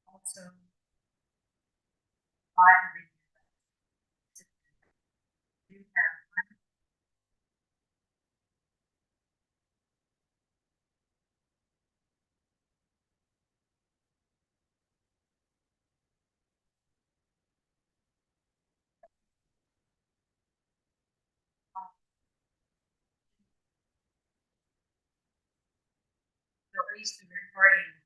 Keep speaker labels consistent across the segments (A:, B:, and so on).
A: also five do have at least the recording.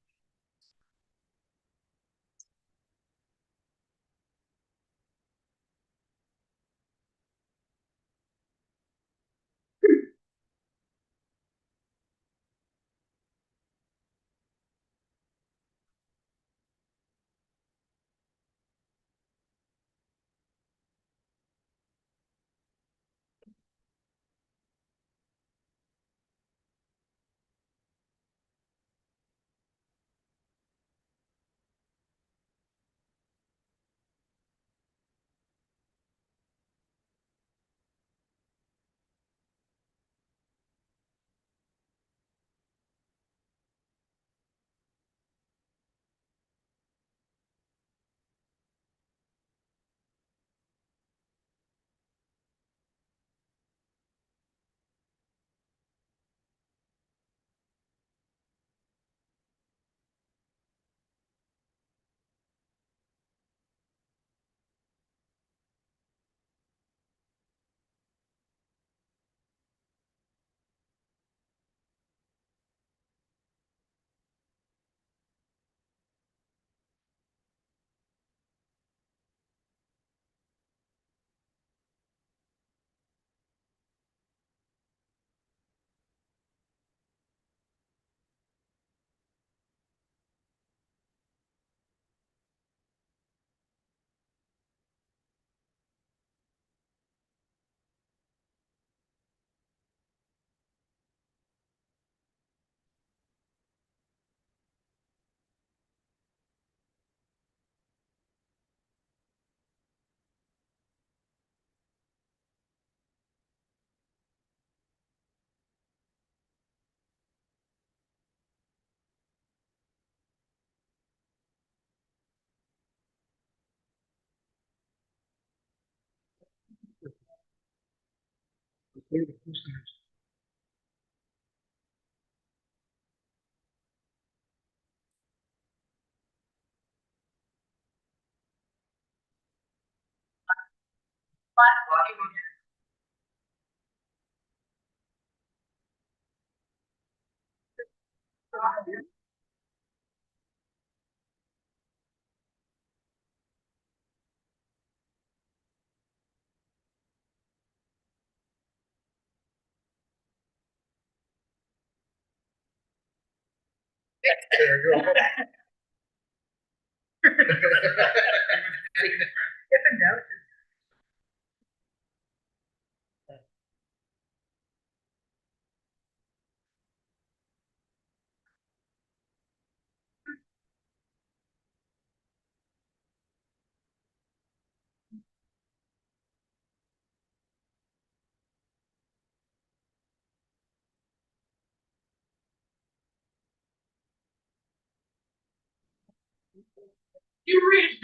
A: You read.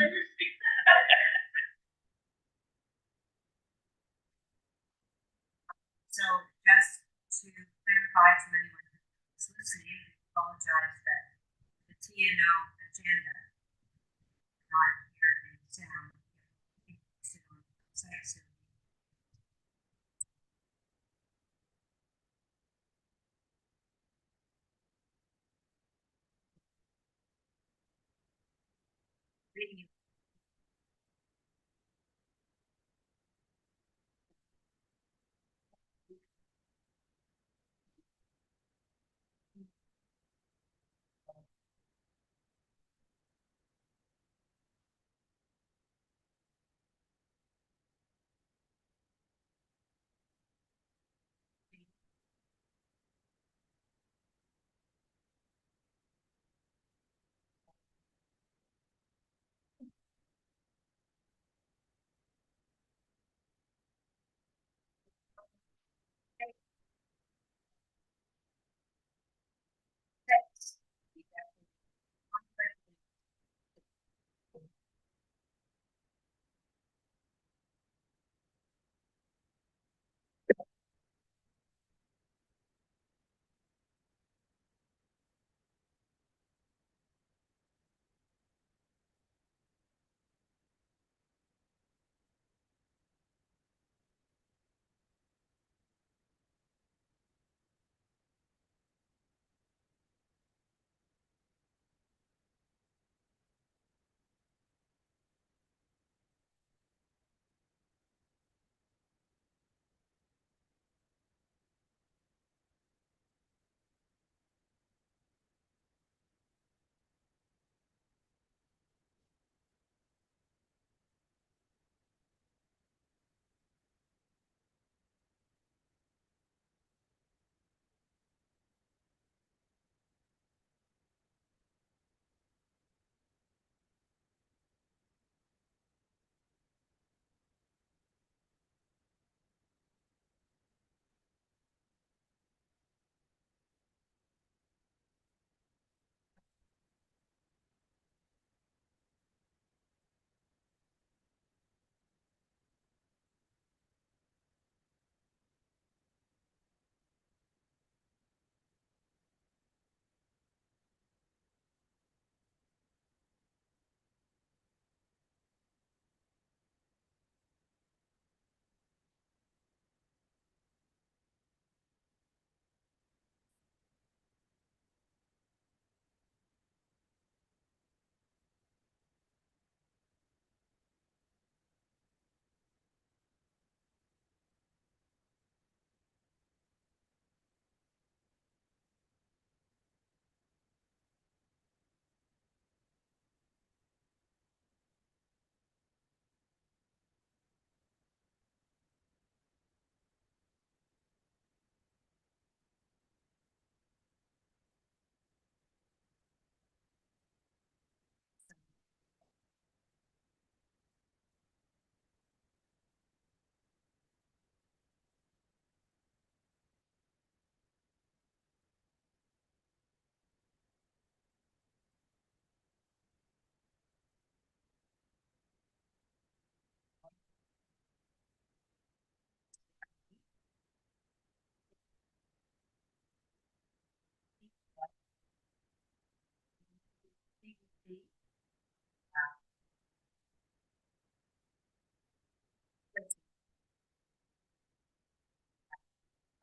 A: So just to clarify to anyone who's listening, I apologize that the TNO agenda not here in sound. Site soon. Reading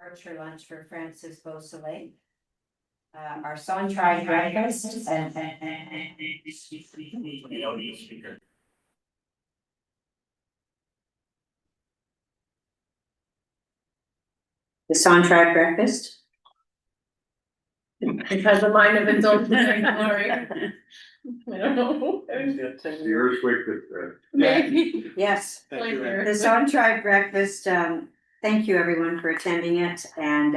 A: Archer lunch for Francis Beausoleil. Our Sontrai breakfast and the Sontrai breakfast.
B: Because of mine have been told to drink glory. I don't know.
C: The earthquake that,
B: Maybe.
A: Yes,
B: Like
A: the
B: her.
A: Sontrai breakfast, thank you everyone for attending it, and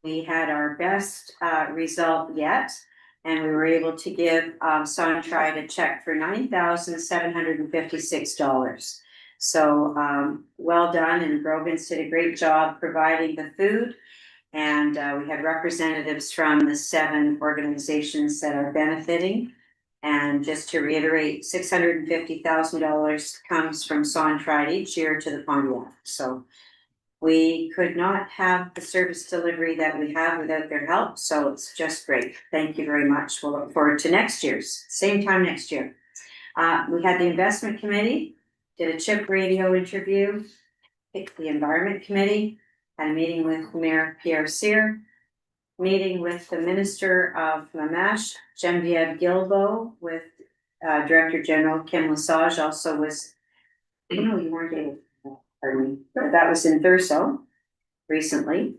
A: we had our best result yet. And we were able to give Sontrai a check for $9,756. So well done, and Grogan's did a great job providing the food. And we had representatives from the 7 organizations that are benefiting. And just to reiterate, $650,000 comes from Sontrai each year to the Pontiac. So we could not have the service delivery that we have without their help. So it's just great. Thank you very much. We'll look forward to next year's, same time next year. We had the investment committee, did a chip radio interview, picked the environment committee, had a meeting with Mayor Pierre Cyr, meeting with the Minister of Mamash, Genevieve Guilbeault, with Director General Kim Lesage, also was, no, you weren't able, pardon me, that was in Thurso recently.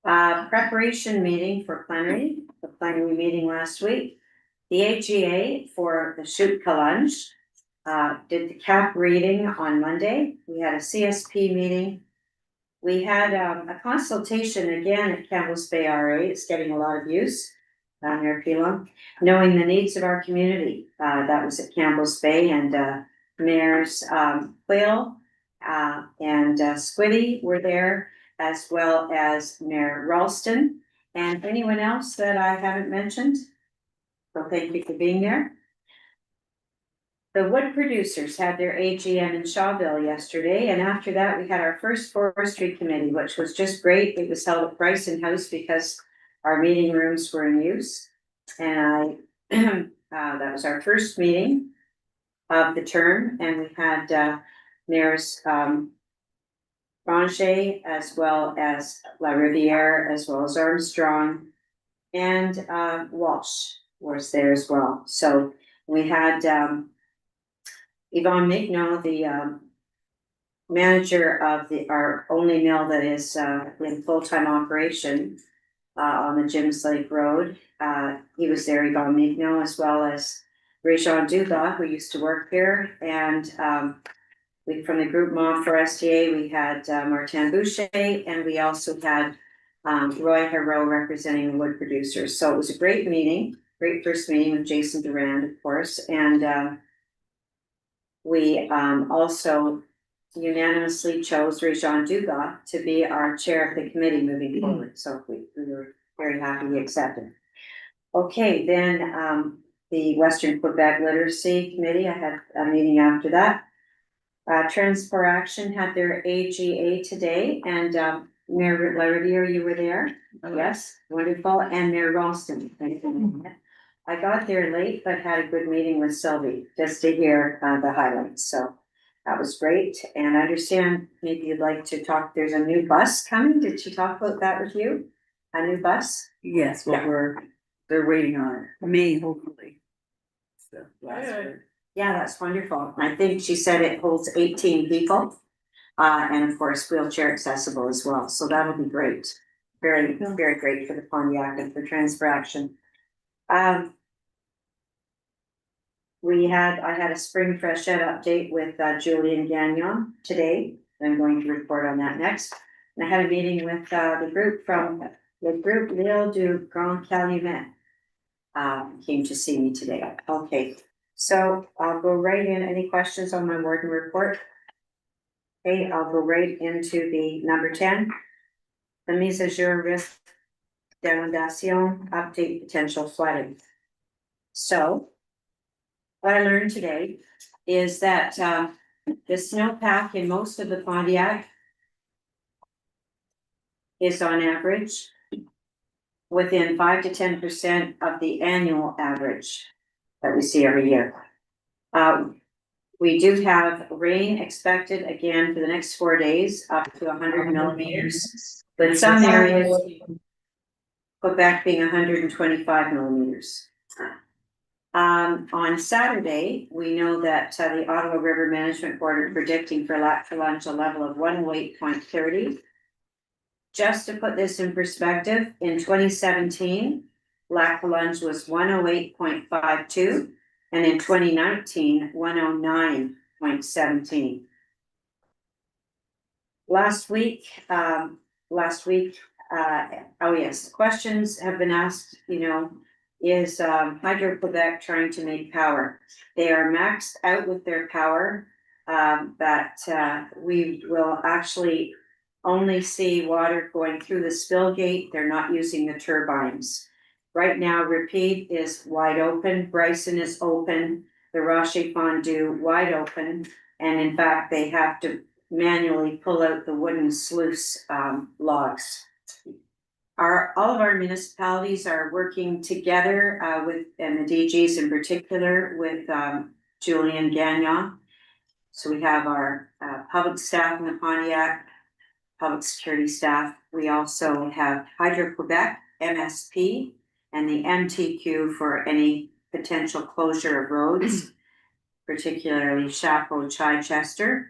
A: Preparation meeting for plenary, the plenary meeting last week. The AGA for the Chute Calange did the cap reading on Monday. We had a CSP meeting. We had a consultation again at Campbell's Bay RA. It's getting a lot of use down there, Pilon, knowing the needs of our community. That was at Campbell's Bay, and Mayors Quill and Squiddy were there, as well as Mayor Ralston and anyone else that I haven't mentioned. So thank you for being there. The wood producers had their AGM in Shawville yesterday, and after that, we had our first forestry committee, which was just great. It was held at Bryson House because our meeting rooms were in use. And that was our first meeting of the term, and we had Mayors Ranger, as well as La Riviere, as well as Armstrong, and Walsh was there as well. So we had Yvonne Mignon, the manager of our only mill that is in full-time operation on the Jims Lake Road. He was there, Yvonne Mignon, as well as Réjean Dugas, who used to work here. And we, from the group Mont Forestier, we had Martin Boucher, and we also had Roy Hero representing the wood producers. So it was a great meeting, great first meeting with Jason Durand, of course. And we also unanimously chose Réjean Dugas to be our chair of the committee moving forward. So we were very happy he accepted. Okay, then the Western Quebec Literacy Committee, I had a meeting after that. Transport Action had their AGA today, and Mayor Lariviere, you were there? Yes, wonderful, and Mayor Ralston. I got there late, but had a good meeting with Sylvie, just to hear the highlights, so that was great. And I understand maybe you'd like to talk, there's a new bus coming, did she talk about that with you? A new bus?
D: Yes, well,
A: Yeah.
D: they're waiting on it, May, hopefully. So,
B: Good.
A: Yeah, that's wonderful. I think she said it holds 18 people. And of course, wheelchair accessible as well, so that'll be great. Very, very great for the Pontiac and for Transport Action. I had a spring freshet update with Julian Gagnon today. I'm going to report on that next. And I had a meeting with the group from L'Île du Grand Calumet. Came to see me today. Okay, so I'll go right in. Any questions on my warden report? Okay, I'll go right into the number 10. The mise à jour risk d'inondation, update potential flooding. So what I learned today is that the snowpack in most of the Pontiac is on average within 5 to 10% of the annual average. that we see every year. We do have rain expected again for the next 4 days, up to 100 millimeters, with some areas, Quebec being 125 millimeters. On Saturday, we know that the Ottawa River Management Board are predicting for Lac Lunch a level of 108.30. Just to put this in perspective, in 2017, Lac Lunch was 108.52, and in 2019, 109.17. Last week, oh yes, questions have been asked, is Hydro-Quebec trying to make power? They are maxed out with their power, but we will actually only see water going through the spill gate. They're not using the turbines. Right now, Repeat is wide open, Bryson is open, the Rocher Fondue wide open, and in fact, they have to manually pull out the wooden sluice logs. All of our municipalities are working together with, and the DGs in particular, with Julian Gagnon. So we have our public staff in the Pontiac, public security staff. We also have Hydro-Quebec, MSP, and the MTQ for any potential closure of roads, particularly Chapeau, Chichester.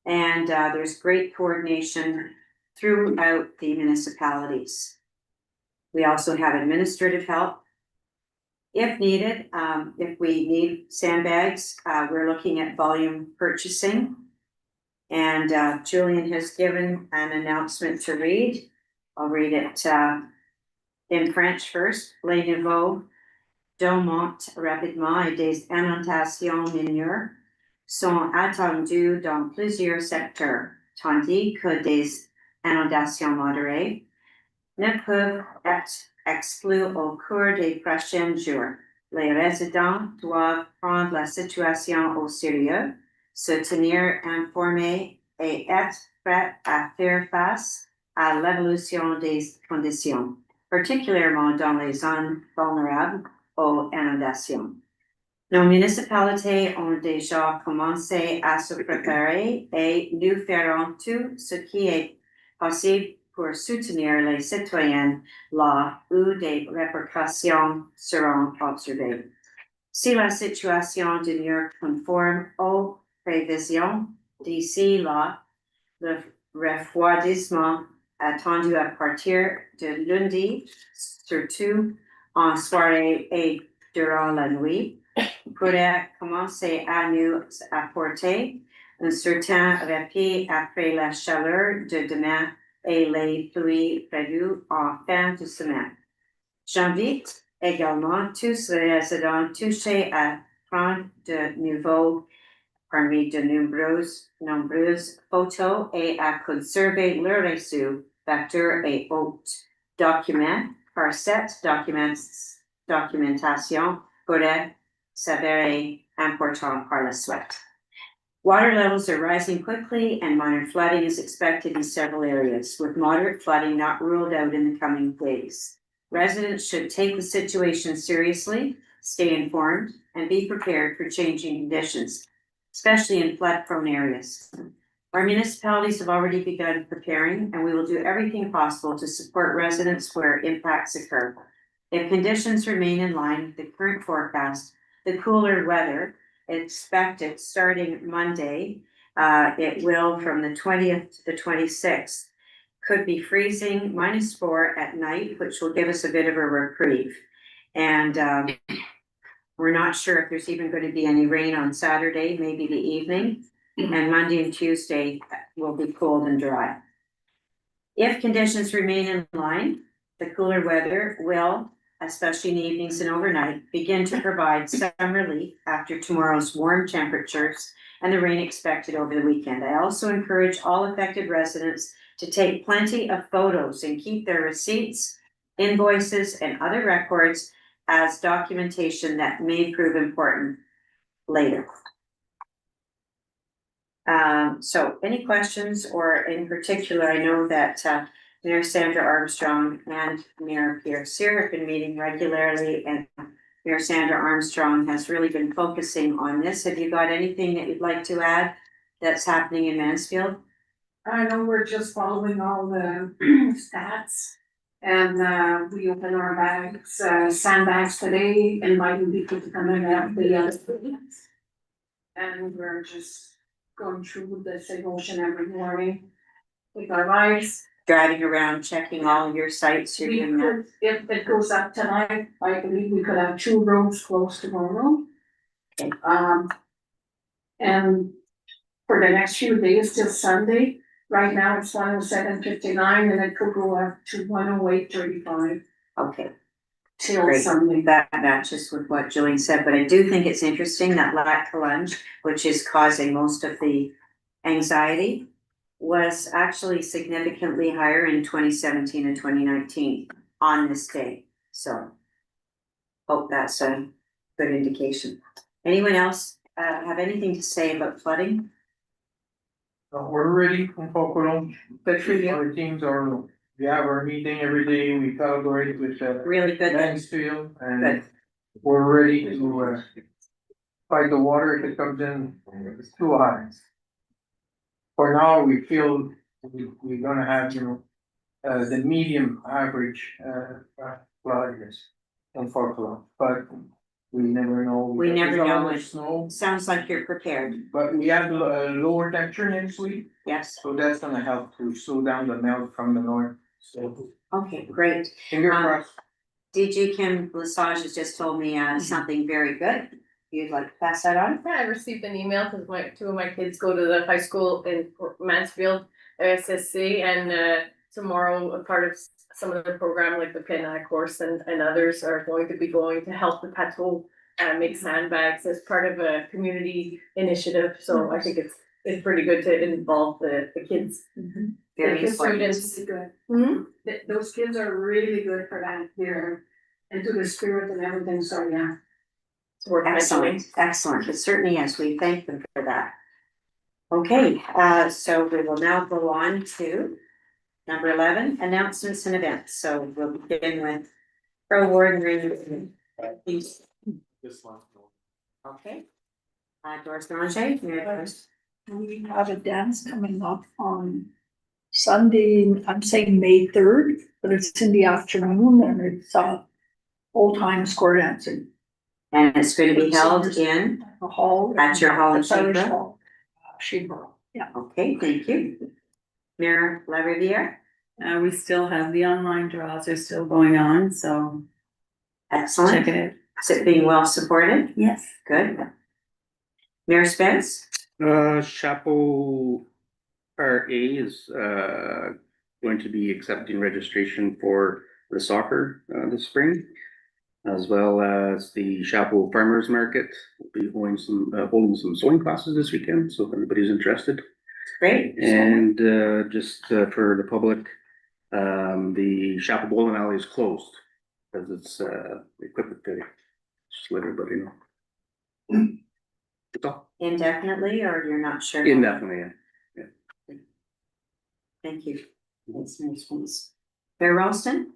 A: And there's great coordination throughout the municipalities. We also have administrative help. If needed, if we need sandbags, we're looking at volume purchasing. And Julian has given an announcement to read. I'll read it in French first. Les niveaux d'augmentent rapidement et des inondations mineures sont attendus dans plusieurs secteurs, tandis que des inondations modérées ne peuvent être exclus au cours des prochains jours. Les résidents doivent prendre la situation au sérieux, se tenir informés et être prêts à faire face à l'évolution des conditions, particulièrement dans les zones vulnérables aux inondations. Nos municipalités ont déjà commencé à se préparer et nous ferons tout ce qui est possible pour soutenir les citoyens là où des répercussions seront observées. Si la situation demeure conforme aux prévisions d'ici là, le refroidissement attendu à partir de lundi, surtout en soirée et durant la nuit, pourrait commencer à nous apporter un certain répit après la chaleur de demain et les pluies prévues en fin de semaine. J'invite également tous les résidents touchés à prendre de nouveau parmi de nombreuses photos et à conserver leur reçu, factures et autres documents, car cette documentation pourrait s'avérer important par la suite. Water levels are rising quickly and minor flooding is expected in several areas, with moderate flooding not ruled out in the coming days. Residents should take the situation seriously, stay informed, and be prepared for changing conditions, especially in flood-prone areas. Our municipalities have already begun preparing, and we will do everything possible to support residents where impacts occur. If conditions remain in line with the current forecast, the cooler weather expected starting Monday, it will from the 20th to the 26th, could be freezing -4 at night, which will give us a bit of a reprieve. And we're not sure if there's even going to be any rain on Saturday, maybe the evening, and Monday and Tuesday will be cold and dry. If conditions remain in line, the cooler weather will, especially in the evenings and overnight, begin to provide some relief after tomorrow's warm temperatures and the rain expected over the weekend. I also encourage all affected residents to take plenty of photos and keep their receipts, invoices, and other records as documentation that may prove important later. So any questions, or in particular, I know that Mayor Sandra Armstrong and Mayor Pierre Cyr have been meeting regularly, and Mayor Sandra Armstrong has really been focusing on this. Have you got anything that you'd like to add that's happening in Mansfield?
E: I know we're just following all the stats. And we open our bags, sandbags today, inviting people to come in and have the things. And we're just going through the same motion every morning with our lives.
A: Driving around, checking all your sites, you're
E: We
A: doing that?
E: could, if it goes up tonight, I believe we could have 2 roads closed tomorrow.
A: Okay.
E: And for the next few days till Sunday, right now it's 107.59 and it could go up to 108.35
A: Okay,
E: till
A: great.
E: Sunday.
A: That matches with what Julian said, but I do think it's interesting that Lac Calange, which is causing most of the anxiety, was actually significantly higher in 2017 and 2019 on this day. So hope that's a good indication. Anyone else have anything to say about flooding?
C: We're ready from Pocono.
A: Good for you.
C: Our teams are, we have our meeting every day, we collaborate with
A: Really good.
C: Mansfield and
A: Good.
C: we're ready to fight the water if it comes in too high. For now, we feel we're gonna have, the medium average flood in Pocono, but we never know.
A: We never
C: There's a lot
A: know.
C: of Snow,
A: Sounds like you're prepared.
C: but we have a lower temperature next week.
A: Yes.
C: So that's gonna help to slow down the melt from the north, so
A: Okay, great.
C: finger
A: Um,
C: crossed.
A: DG Kim Lesage has just told me something very good. You'd like to pass that on?
B: Yeah, I received an email because two of my kids go to the high school in Mansfield, SSC, and tomorrow a part of some of the program, like the Pena course and others are going to be going to help the Patrol make sandbags as part of a community initiative. So I think it's pretty good to involve the kids.
A: Very
E: The
A: important.
E: students is good.
B: Hmm?
E: Those kids are really good for that, they're into the spirit and everything, so yeah.
B: It's worth mentioning.
A: Excellent, excellent. It certainly is. We thank them for that. Okay, so we will now go on to number 11, announcements and events. So we'll begin with Pro Warden. Please.
C: This one.
A: Okay. Doris Granger, Mary Doris.
D: We have a dance coming up on Sunday, I'm saying May 3rd, but it's in the afternoon and it's old time square dancing.
A: And it's going to be held in,
D: The hall.
A: At your hall in
D: At Irish
A: Shebra?
D: Hall. Shebra, yeah.
A: okay, thank you. Mayor LaRiviere,
F: We still have the online draws are still going on, so check
A: excellent.
F: it out.
A: Is it being well supported?
F: Yes.
A: Good. Mayor Spence?
G: Chapeau RA is going to be accepting registration for the soccer this spring. As well as the Chapeau Farmers Market will be holding some sewing classes this weekend, so if anybody's interested.
A: Great.
G: And just for the public, the Chapeau Bowling Alley is closed because it's equipment day. Just let everybody know. That's all.
A: Indefinitely, or you're not sure?
G: Indefinitely, yeah.
A: Thank you. That's nice ones. Mayor Ralston?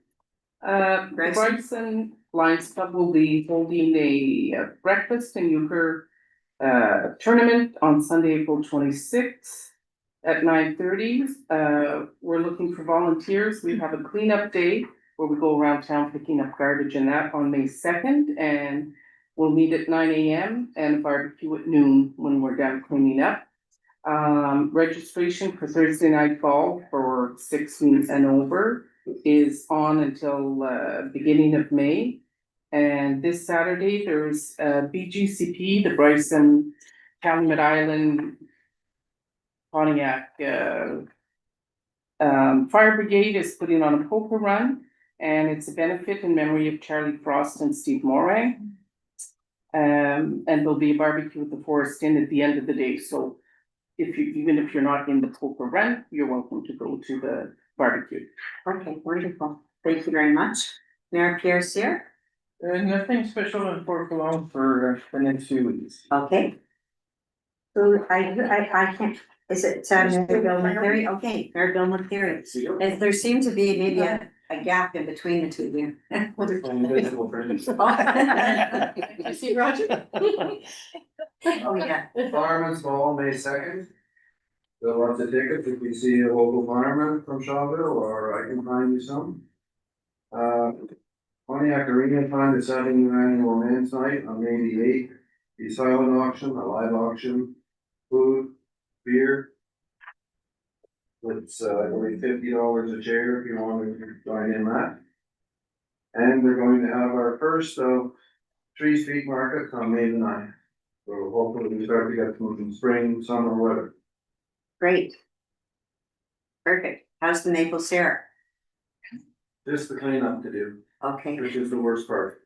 H: The
A: Bryson?
H: Bryson Lions Club will be holding a breakfast and euchre tournament on Sunday, April 26th at 9:30. We're looking for volunteers. We have a cleanup day where we go around town picking up garbage and that on May 2nd. And we'll meet at 9 a.m. and a barbecue at noon when we're done cleaning up. Registration for Thursday Night Ball for 16 and over is on until beginning of May. And this Saturday, there's BGCP, the Bryson Calumet Island Pontiac Fire Brigade is putting on a poker run. And it's a benefit in memory of Charlie Frost and Steve Moray. And there'll be a barbecue at the Forest Inn at the end of the day. So even if you're not in the poker run, you're welcome to go to the barbecue.
A: Okay, wonderful. Thank you very much. Mayor Pierre Cyr?
C: Nothing special in Port Cologne for the next few weeks.
A: Okay. So I can't, is it Mayor Bill McCleary? Okay, Mayor Bill McCleary. If there seemed to be maybe a gap in between the two of you.
C: Invisible friends.
B: You see Roger?
A: Oh, yeah.
I: Fireman's Ball, May 2nd. Fill out the tickets if you see a local fireman from Shawville, or I can find you some. Pontiac Arena time the 70th annual men's night on May the 8th. The silent auction, a live auction, food, beer. It's only $50 a chair if you want to join in that. And we're going to have our first of 3 street markets on May the 9th. So hopefully we start to get some spring, summer weather.
A: Great. Perfect. How's the maple syrup?
I: Just the cleanup to do,
A: Okay.
I: which is the worst part.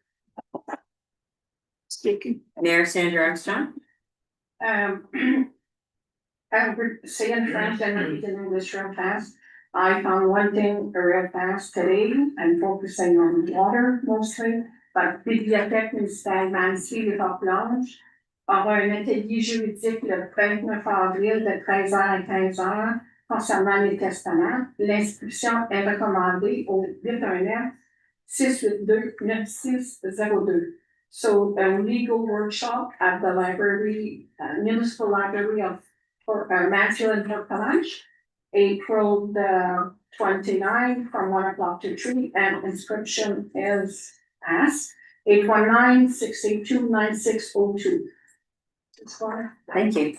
D: Speaking.
A: Mayor Sandra Armstrong?
E: I would say in French and repeating English real fast. I found one thing real fast today. I'm focusing on water mostly, but Bibliothèque municipale Mancy, les Planches, aura un atelier juridique le 29 avril de 13h à 15h concernant les testaments. L'inscription est recommandée au 819-682-9602. So a legal workshop at the library, municipal library of Matthew and Planche, April the 29th from 1 o'clock to 3, and inscription is asked 819-682-9602.
A: Thank you.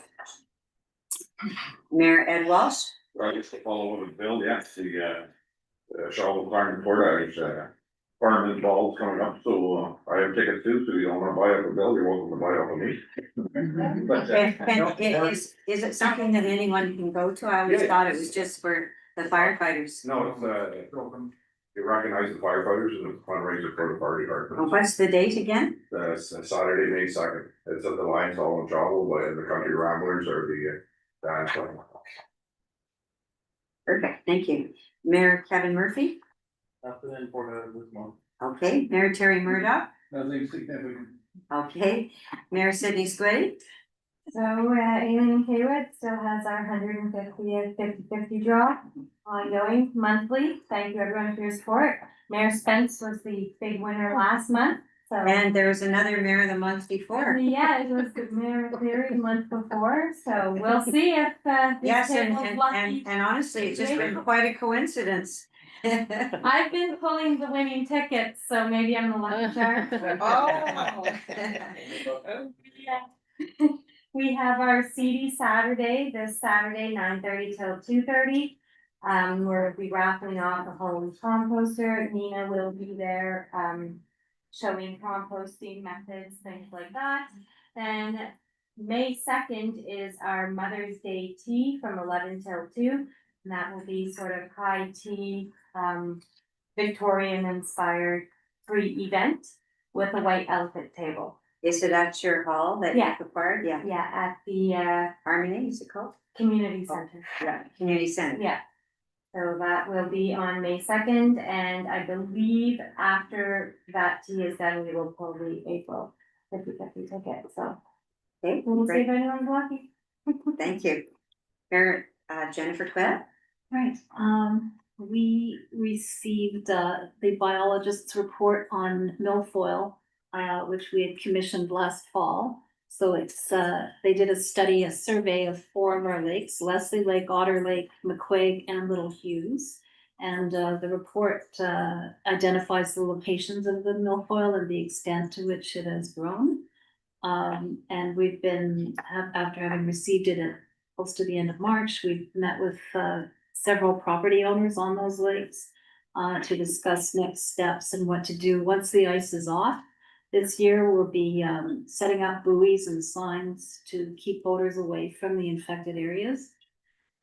A: Mayor Ed Walsh?
J: Right, just to follow up with Bill, yeah, the Charlotte Farm Report, Fireman's Ball is coming up, so I have tickets too, so you don't wanna buy up a bill, you're welcome to buy up a me. But,
A: Is it something that anyone can go to? I always
J: Yeah.
A: thought it was just for the firefighters.
J: no, it's, you recognize the firefighters and it's a fundraiser for the fire department.
A: What's the date again?
J: That's Saturday, May 2nd, it's at the Lions Hall in Charlotte, by the Country Ramblers or the, dance club.
A: Perfect, thank you. Mayor Kevin Murphy?
C: Nothing important this month.
A: Okay, Mayor Terry Murdoch?
C: Nothing significant.
A: Okay, Mayor Sydney Squiddy?
K: So, Aileen Haywood still has our 150th 50/50 draw ongoing monthly. Thank you everyone for your support. Mayor Spence was the big winner last month, so.
A: And there was another mayor of the month before.
K: Yeah, it was the Mayor Cleary the month before, so we'll see if, this
A: Yes,
K: table's lucky.
A: and honestly, it's just been quite a coincidence.
K: I've been pulling the winning tickets, so maybe I'm the lucky charm. Yeah. We have our CD Saturday, this Saturday, 9:30 till 2:30. We'll be raffling off a home composter. Nina will be there, showing composting methods, things like that. Then May 2nd is our Mother's Day tea from 11 till 2. And that will be sort of high tea, Victorian inspired free event with a white elephant table.
A: Is it at your hall that
K: Yeah.
A: you've acquired? Yeah.
K: Yeah, at the
A: Harmony, is it called?
K: community center.
A: Yeah. Community Center.
K: Yeah. So that will be on May 2nd, and I believe after that tea is done, we will pull the April 50/50 ticket, so.
A: Okay,
K: We'll see
A: great,
K: if anyone's lucky.
A: thank you. Mayor, Jennifer Twett?
F: Right, we received, the biologist's report on milfoil, which we had commissioned last fall. So it's, they did a study, a survey of 4 of our lakes, Leslie Lake, Otter Lake, McQuaig, and Little Hughes. And, the report, identifies the locations of the milfoil and the extent to which it has grown. And we've been, after having received it at close to the end of March, we've met with, several property owners on those lakes to discuss next steps and what to do once the ice is off. This year, we'll be setting up buoys and signs to keep boaters away from the infected areas.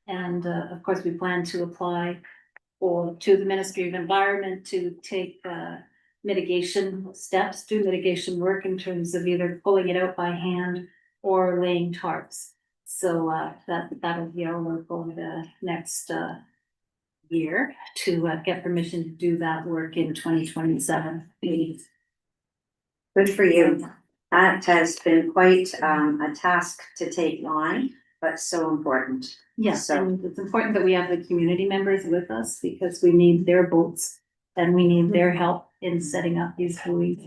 F: And of course, we plan to apply to the Ministry of Environment to take mitigation steps, do mitigation work in terms of either pulling it out by hand or laying tarps. So that'll be our work over the next year to get permission to do that work in 2027.
A: Good for you. That has been quite a task to take on, but so important.
F: Yes,
A: So-
F: and it's important that we have the community members with us because we need their boats and we need their help in setting up these buoy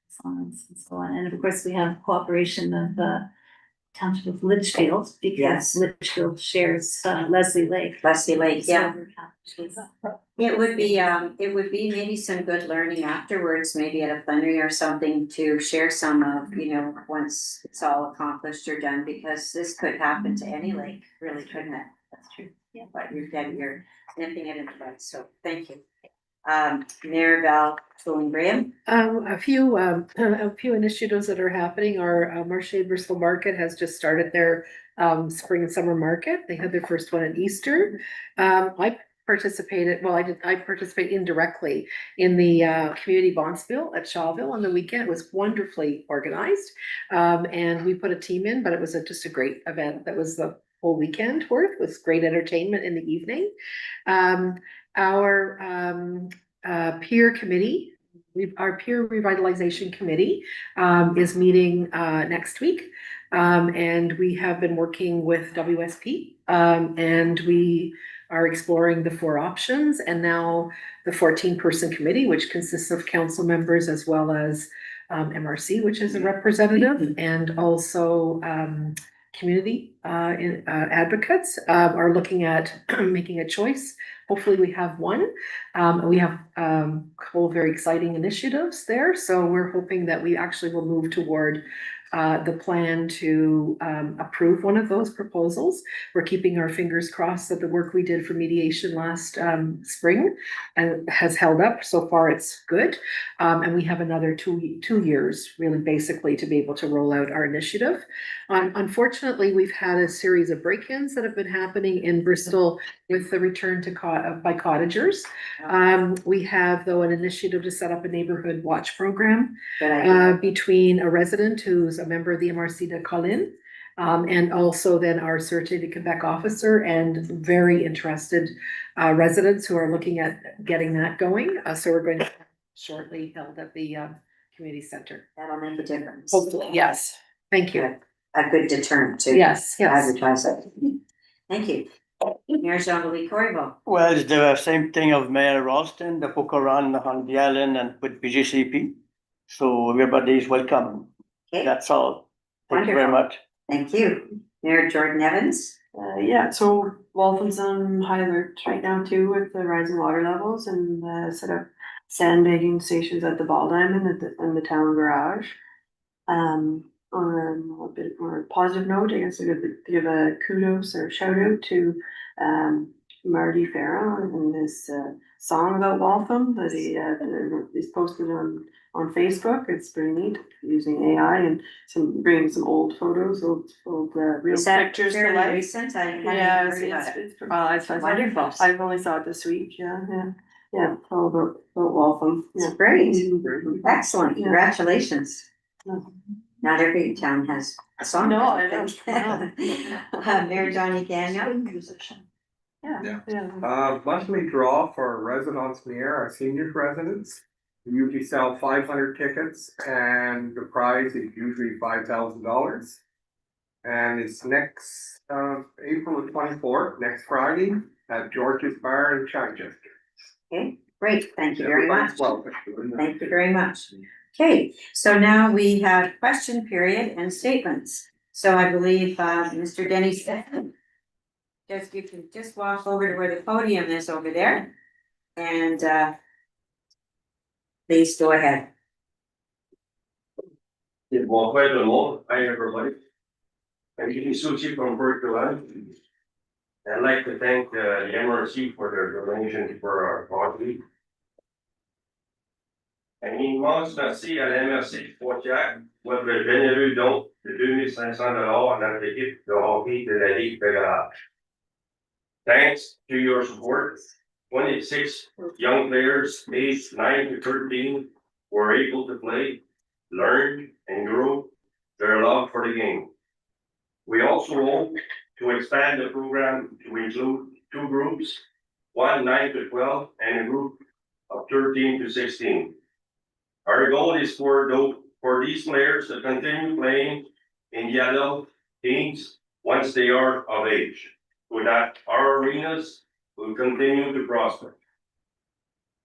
F: signs and so on. And of course, we have cooperation of the Township of Litchfield, because
A: Yes.
F: Litchfield shares Leslie Lake.
A: Leslie Lake, yeah.
F: So we're happy with that.
A: It would be maybe some good learning afterwards, maybe at a plenary or something to share some of, you know, once it's all accomplished or done, because this could happen to any lake, really, couldn't it?
F: That's true. Yeah.
A: But you're nipping it in the bud, so thank you. Mayor Val Tulin Graham.
L: A few initiatives that are happening are, Marche Bristol Market has just started their, spring and summer market. They had their first one at Easter. I participated, I participate indirectly in the, community bonspiel at Shawville on the weekend. It was wonderfly organized. And we put a team in, but it was just a great event. That was the whole weekend worth, with great entertainment in the evening. Our peer committee, our peer revitalization committee is meeting next week. And we have been working with WSP, and we are exploring the 4 options, and now the 14-person committee, which consists of council members as well as MRC, which is a representative, and also community advocates are looking at making a choice. Hopefully we have one. We have a couple of very exciting initiatives there. So we're hoping that we actually will move toward the plan to approve one of those proposals. We're keeping our fingers crossed that the work we did for mediation last spring and has held up. So far, it's good. And we have another two years, really, basically, to be able to roll out our initiative. Unfortunately, we've had a series of break-ins that have been happening in Bristol with the return to by cottagers. We have, though, an initiative to set up a neighborhood watch program between a resident who's a member of the MRC de Colin, and also then our Sûreté de Quebec officer, and very interested residents who are looking at getting that going. So we're going to shortly held at the community center.
A: That'll make a difference.
L: Hopefully, yes. Thank you.
A: A good deterrent to
L: Yes, yes.
A: advertise it. Thank you. Mayor Jean-Louis Corriveau.
M: Well, it's the same thing of Mayor Ralston, the book around on the island and with BGCP. So everybody is welcome.
A: Okay.
M: That's all. Thank you very much.
A: Thank you. Mayor Jordan Evans.
N: Yeah, so Waltham's on high alert right now too with the rising water levels, and set up sandbagging stations at the Ball Diamond in the town garage. On a bit more positive note, I guess I could give a kudos or shout out to Marty Farrell and his song about Waltham that he's posted on Facebook. It's pretty neat, using AI and bringing some old photos, old real
A: Is that
N: pictures to
A: fairly
N: life.
A: recent? I hadn't
N: Yeah,
A: heard about it.
N: it's
A: Wonderful.
N: I've only saw it this week. Yeah, all about Waltham.
A: It's
N: Yeah.
A: great.
N: Mhm.
A: Excellent.
N: Yeah.
A: Congratulations.
N: Yeah.
A: Not every town has a song.
N: No, I know.
A: Mayor Johnny Daniel.
N: Yeah.
C: Monthly draw for residents near our senior residents. We usually sell 500 tickets and the prize is usually $5,000. And it's next, April the 24th, next Friday at George's Bar in Chichester.
A: Okay, great. Thank you very much.
C: Welcome.
A: Thank you very much. Okay, so now we have question period and statements. So I believe Mr. Denny said, you can just walk over to where the podium is over there. And please go ahead.
J: Well, quite a lot. Hi, everybody. I'm getting Suchi from Berkeley. I'd like to thank the MRC for their donation for our party. Un immense merci à la MRC Frontière, votre généreux don de 2500 à notre équipe de hockey de la Ligue fédérale. Thanks to your support, 26 young players aged 9 to 13 were able to play, learn, and grow their love for the game. We also hope to expand the program to include 2 groups, one 9 to 12 and a group of 13 to 16. Our goal is for these players to continue playing in the adult teams once they are of age, so that our arenas will continue to prosper.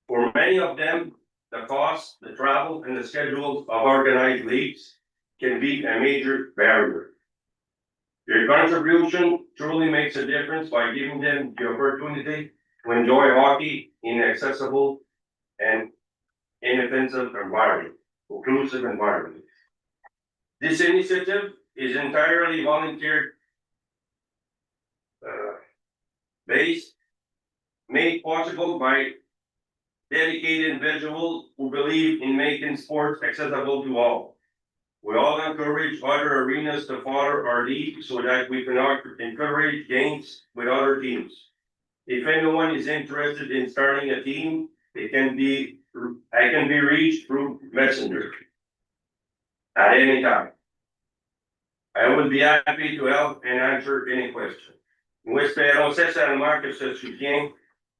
O: For many of them, the cost, the travel, and the schedules of organized leagues can be a major barrier. Your contribution truly makes a difference by giving them the opportunity to enjoy hockey in an accessible and inoffensive environment, inclusive environment. This initiative is entirely volunteer based, made possible by dedicated individuals who believe in making sports accessible to all. We all encourage other arenas to follow our lead so that we can encourage games with other teams. If anyone is interested in starting a team, I can be reached through Messenger at any time. I would be happy to help and answer any question. Nous espérons sincèrement que ce soutien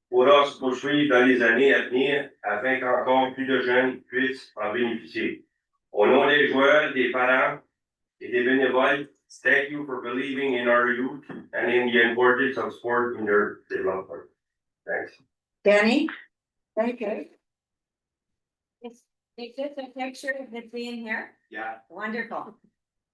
O: pourra se poursuivre dans les années à venir afin qu'encore plus de jeunes puissent en bénéficier. Au nom des joueurs, des parents et des bénévoles, thank you for believing in our youth and in the importance of sport in their development. Thanks.
A: Danny? Thank you. Is this a picture of it being here?
O: Yeah.
A: Wonderful.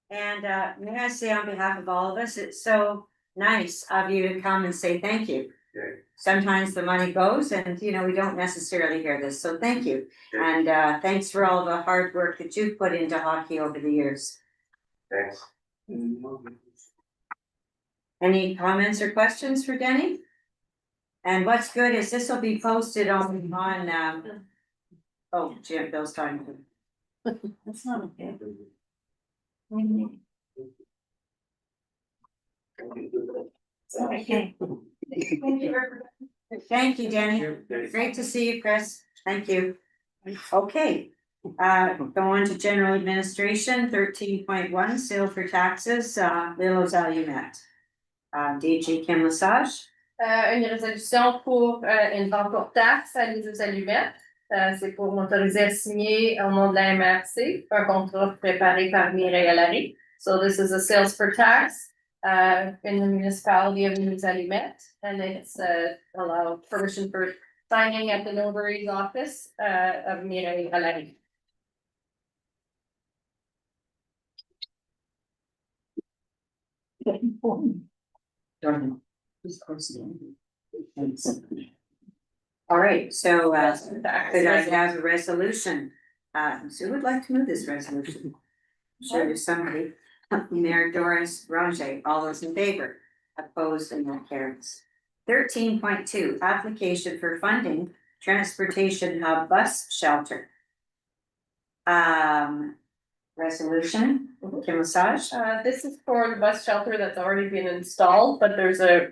A: And may I say on behalf of all of us, it's so nice of you to come and say thank you.
O: Okay.
A: Sometimes the money goes and, you know, we don't necessarily hear this, so thank you.
O: Okay.
A: And thanks for all the hard work that you've put into hockey over the years.
O: Thanks.
A: Any comments or questions for Denny? And what's good is this will be posted on, oh, Jim, Bill's talking to me.
F: That's not okay.
A: Okay. Thank you, Danny. Great to see you, Chris. Thank you. Okay, go on to general administration, 13.1, sale for taxes, les allumettes. DG Kim Lesage.
B: Une résolution pour une vente pour taxe à l'île aux allumettes. C'est pour m'autoriser à signer au nom de la MRC un contrat préparé par Mireille Allary. So this is a sales for tax in the municipality of L'Île aux Allumettes, and it's allowed permission for signing at the notary's office of Mireille Allary.
A: All right, so could I have a resolution? Sue would like to move this resolution. Sure, there's somebody, Mayor Doris Roger, all those in favor, opposed, and that carries. 13.2, application for funding, transportation hub bus shelter. Resolution, Kim Lesage.
B: This is for the bus shelter that's already been installed, but there's a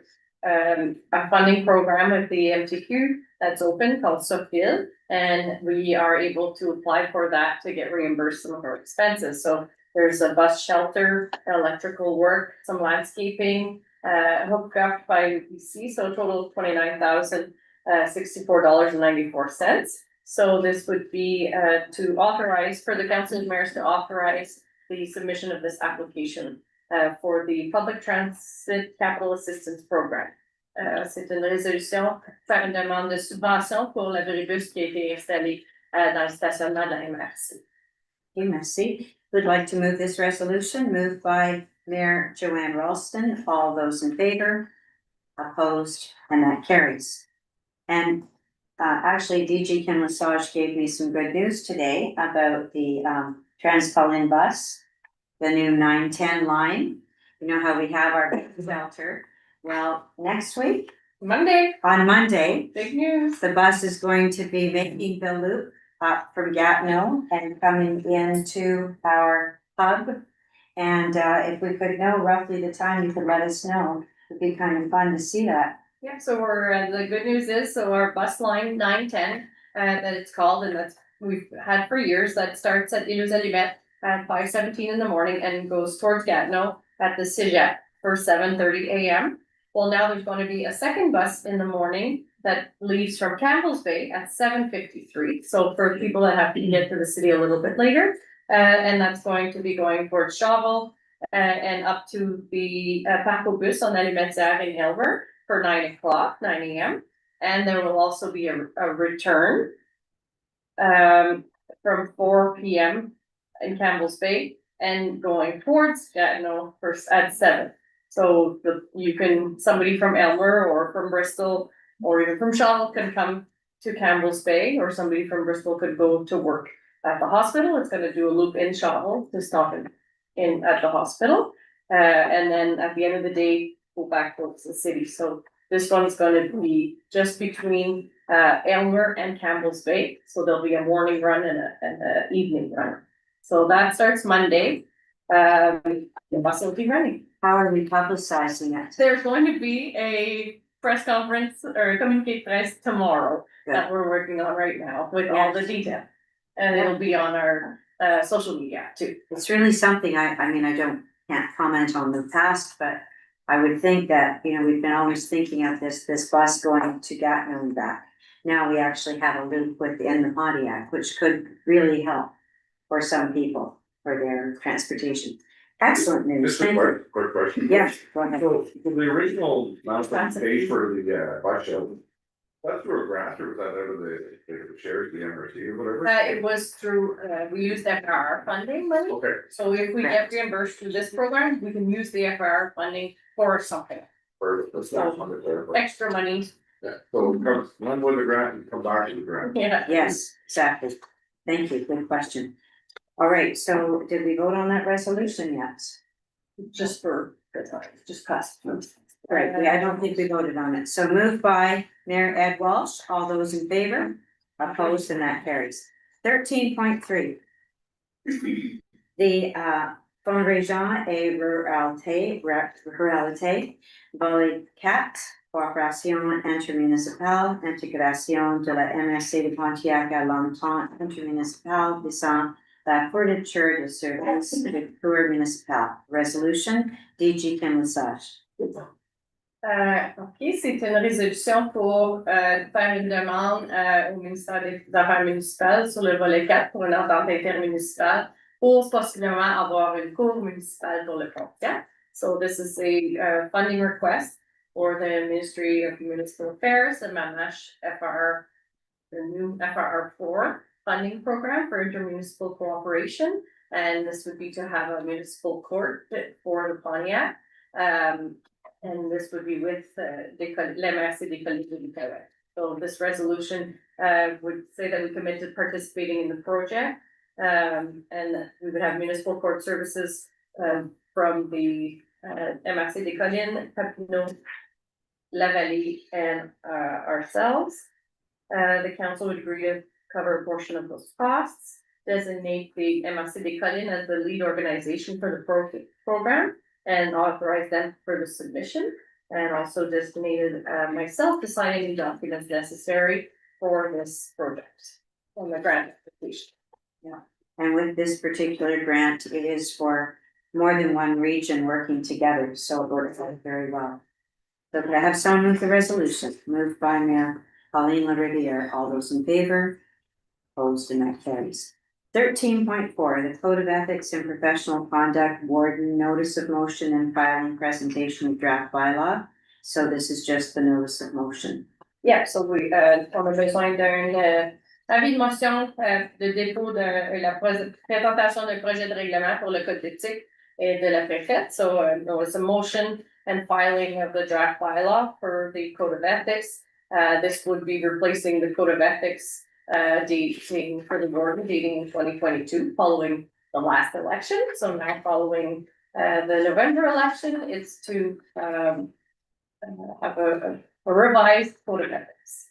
B: funding program with the MTQ that's open called Sophia, and we are able to apply for that to get reimbursed some of our expenses. So there's a bus shelter, electrical work, some landscaping, hooked up by BC, so a total of $29,064.94. So this would be to authorize for the Conseil des Maires to authorize the submission of this application for the Public Transit Capital Assistance Program. C'est une résolution faire une demande de subvention pour l'abribus qui a été installé dans le stationnement de la MRC.
A: Okay, merci. Would like to move this resolution, moved by Mayor Joanne Ralston. All those in favor, opposed, and that carries. And actually, DG Kim Lesage gave me some good news today about the Trans-Pauline bus, the new 910 line. You know how we have our shelter. Well, next week, on Monday,
B: Big news.
A: the bus is going to be making the loop up from Gatineau and coming into our hub. And if we could know roughly the time, you could let us know. It'd be kind of fun to see that.
B: Yeah, so we're, the good news is, so our bus line 910, that it's called, and that's, we've had for years, that starts at L'Île aux Allumettes at 5:17 in the morning and goes towards Gatineau at the Cégep for 7:30 AM. Well, now there's going to be a second bus in the morning that leaves from Campbell's Bay at 7:53. So for people that have to get to the city a little bit later, and that's going to be going towards Shovel and up to the Parc aux Bus on Allumette in Elver for 9 AM. And there will also be a return from 4 p.m. in Campbell's Bay and going towards Gatineau first at 7. So somebody from Elmer or from Bristol or even from Shawell can come to Campbell's Bay, or somebody from Bristol could go to work at the hospital. It's gonna do a loop in Shawell to stop in at the hospital. And then at the end of the day, go back towards the city. So this one's gonna be just between Elmer and Campbell's Bay. So there'll be a morning run and a evening run. So that starts Monday. The bus will be running.
A: How are we publicizing it?
B: There's going to be a press conference or communique press tomorrow that we're working on right now with all the detail. And it'll be on our social media too.
A: It's really something, I mean, can't comment on the past, but I would think that, we've been always thinking of this bus going to Gatineau and back. Now we actually have a loop within the Pontiac, which could really help for some people for their transportation. Excellent news.
J: Just a
A: Thank you.
J: quick question.
A: Yes, go ahead.
J: So the original amount of pay for the bus shelter, that's through a grant or was that out of the shares, the MRC or whatever?
B: It was through, we used FR funding money.
J: Okay,
B: So if we get reimbursed through this program, we can use the FR funding for something,
J: for the staff on the clear.
B: extra money.
J: Yeah, so it comes, one with the grant and come back to the grant.
B: Yeah.
A: Yes, exactly. Thank you. Good question. All right, so did we vote on that resolution yet?
B: Just passed.
A: Right, I don't think we voted on it. So moved by Mayor Ed Walsh. All those in favor? Opposed, and that carries. 13.3. The Fonds Régent et Ruralité, Volet-4, Coopération intermunicipale, intégration de la MRC de Pontiac à l'entente intermunicipale visant la fourniture de services de cour municipal. Resolution, DG Kim-Lesage.
B: Ok, c'est une résolution pour faire une demande au ministère des Affaires municipales sur le volet 4 pour une entente intermunicipale pour possiblement avoir une cour municipale pour le Pontiac. So this is a funding request for the Ministry of Municipal Affairs, the MAMASH FR, the new FRR4 funding program for intermunicipal cooperation. And this would be to have a municipal court for the Pontiac. And this would be with l'MRC des Collectivités du Québec. So this resolution would say that we commit to participating in the project. And that we would have municipal court services from the MRC des Collines, Papineau, La Vallée, and ourselves. The council would agree to cover a portion of those costs, designate the MRC des Collines as the lead organization for the program, and authorize them for the submission, and also designated myself to sign any documents necessary for this project on the grant application.
A: Yeah, and with this particular grant, it is for more than one region working together, so it works out very well. So could I have someone move the resolution? Moved by Mayor Pauline LaRiviere. All those in favor? Opposed, and that carries. 13.4, the Code of Ethics and Professional Conduct, Warden, Notice of Motion and Filing Presentation of Draft Bylaw. So this is just the notice of motion.
B: Yeah, so on a besoin d'un avis de motion de dépôt de la présentation d'un projet de règlement pour le code d'éthique et de la préfète. So there was a motion and filing of the draft bylaw for the Code of Ethics. This would be replacing the Code of Ethics dating for the warden dating in 2022 following the last election. So now following the November election, it's to have a revised Code of Ethics.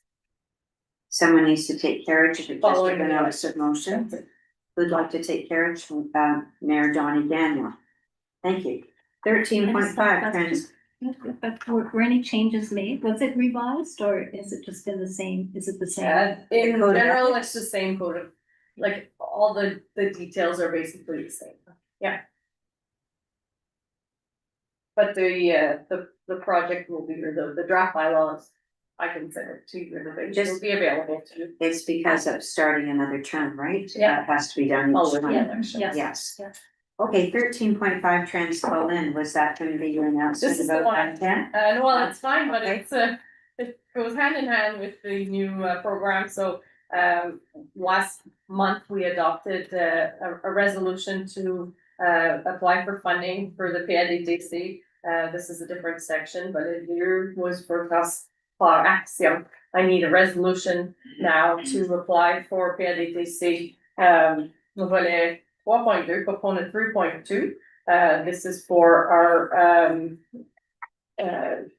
A: Someone needs to take carriage of the
B: Following
A: the notice of motion. Who'd like to take carriage from Mayor Donnie Daniel? Thank you. 13.5,
F: But were any changes made? Was it revised or is it just in the same, is it the same?
B: In general, it's the same code of, like, all the details are basically the same, yeah. But the project will be, or the draft bylaws, I can send it to you, it will be available to you.
A: it's because of starting another term, right?
B: Yeah.
A: It has to be done
B: Oh,
A: each
B: with
A: time.
B: the election.
A: Yes.
B: Yes.
A: Okay, 13.5 Trans Colin, was that going to be your announcement
B: This is the
A: about
B: one.
A: content?
B: No, well, it's fine, but
A: Okay.
B: it's it goes hand in hand with the new program, so last month we adopted a resolution to apply for funding for the PNDDC. This is a different section, but it here was for us, for Axiom. I need a resolution now to apply for PNDDC, le volet 3.2, component 3.2. This is for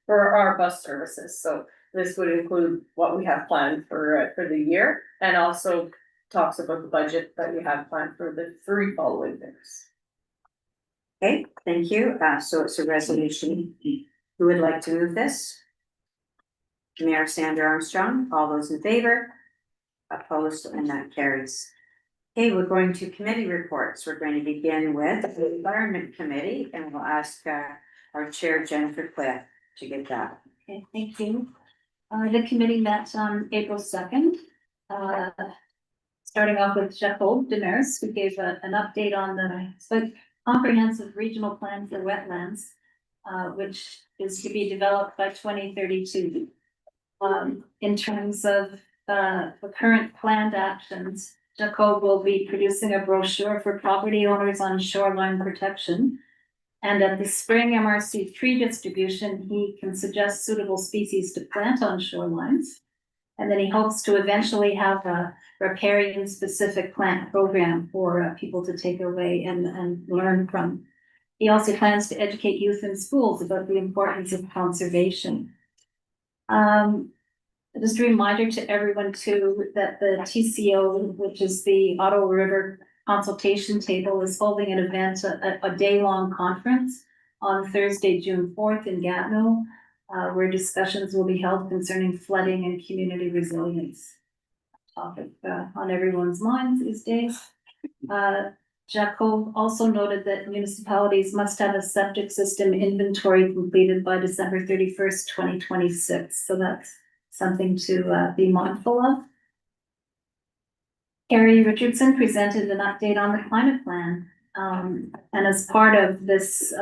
B: our bus services, so this would include what we have planned for the year, and also talks about the budget that we have planned for the 3 following years.
A: Okay, thank you. So it's a resolution. Who would like to move this? Mayor Sandra Armstrong, all those in favor? Opposed, and that carries. Okay, we're going to committee reports. We're going to begin with the Environment Committee, and we'll ask our chair, Jennifer Cliff, to get that.
F: Okay, thank you. The committee met on April 2nd. Starting off with Jacob Demers, who gave an update on the comprehensive regional plan for wetlands, which is to be developed by 2032. In terms of the current planned actions, Jacob will be producing a brochure for property owners on shoreline protection. And at the spring MRC tree distribution, he can suggest suitable species to plant on shorelines. And then he hopes to eventually have a riparian specific plant program for people to take away and learn from. He also plans to educate youth in schools about the importance of conservation. Just a reminder to everyone too, that the TCO, which is the Ottawa River Consultation Table, is holding an event, a day-long conference on Thursday, June 4th in Gatineau, where discussions will be held concerning flooding and community resilience. Topic on everyone's minds these days. Jacob also noted that municipalities must have a septic system inventory completed by December 31st, 2026. So that's something to be mindful of. Carrie Richardson presented an update on the climate plan. And as part of this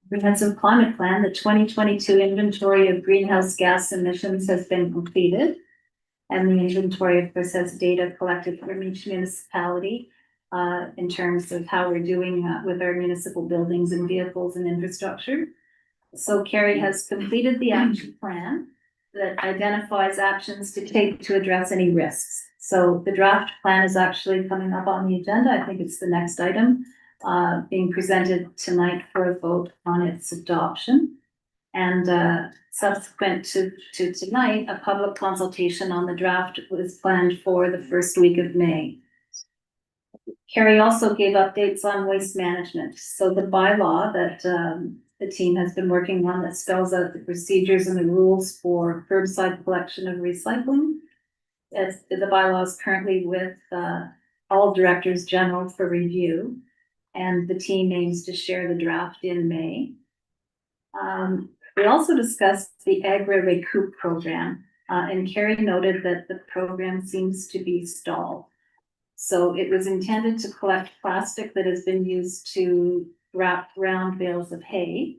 F: comprehensive climate plan, the 2022 inventory of greenhouse gas emissions has been completed. And the inventory, of course, has data collected from each municipality in terms of how we're doing with our municipal buildings and vehicles and infrastructure. So Carrie has completed the action plan that identifies actions to take to address any risks. So the draft plan is actually coming up on the agenda. I think it's the next item being presented tonight for a vote on its adoption. And subsequent to tonight, a public consultation on the draft was planned for the first week of May. Carrie also gave updates on waste management. So the bylaw that the team has been working on that spells out the procedures and the rules for curbside collection of recycling. As the bylaw is currently with all directors general for review, and the team aims to share the draft in May. We also discussed the Agri Recoup program, and Carrie noted that the program seems to be stalled. So it was intended to collect plastic that has been used to wrap round bales of hay.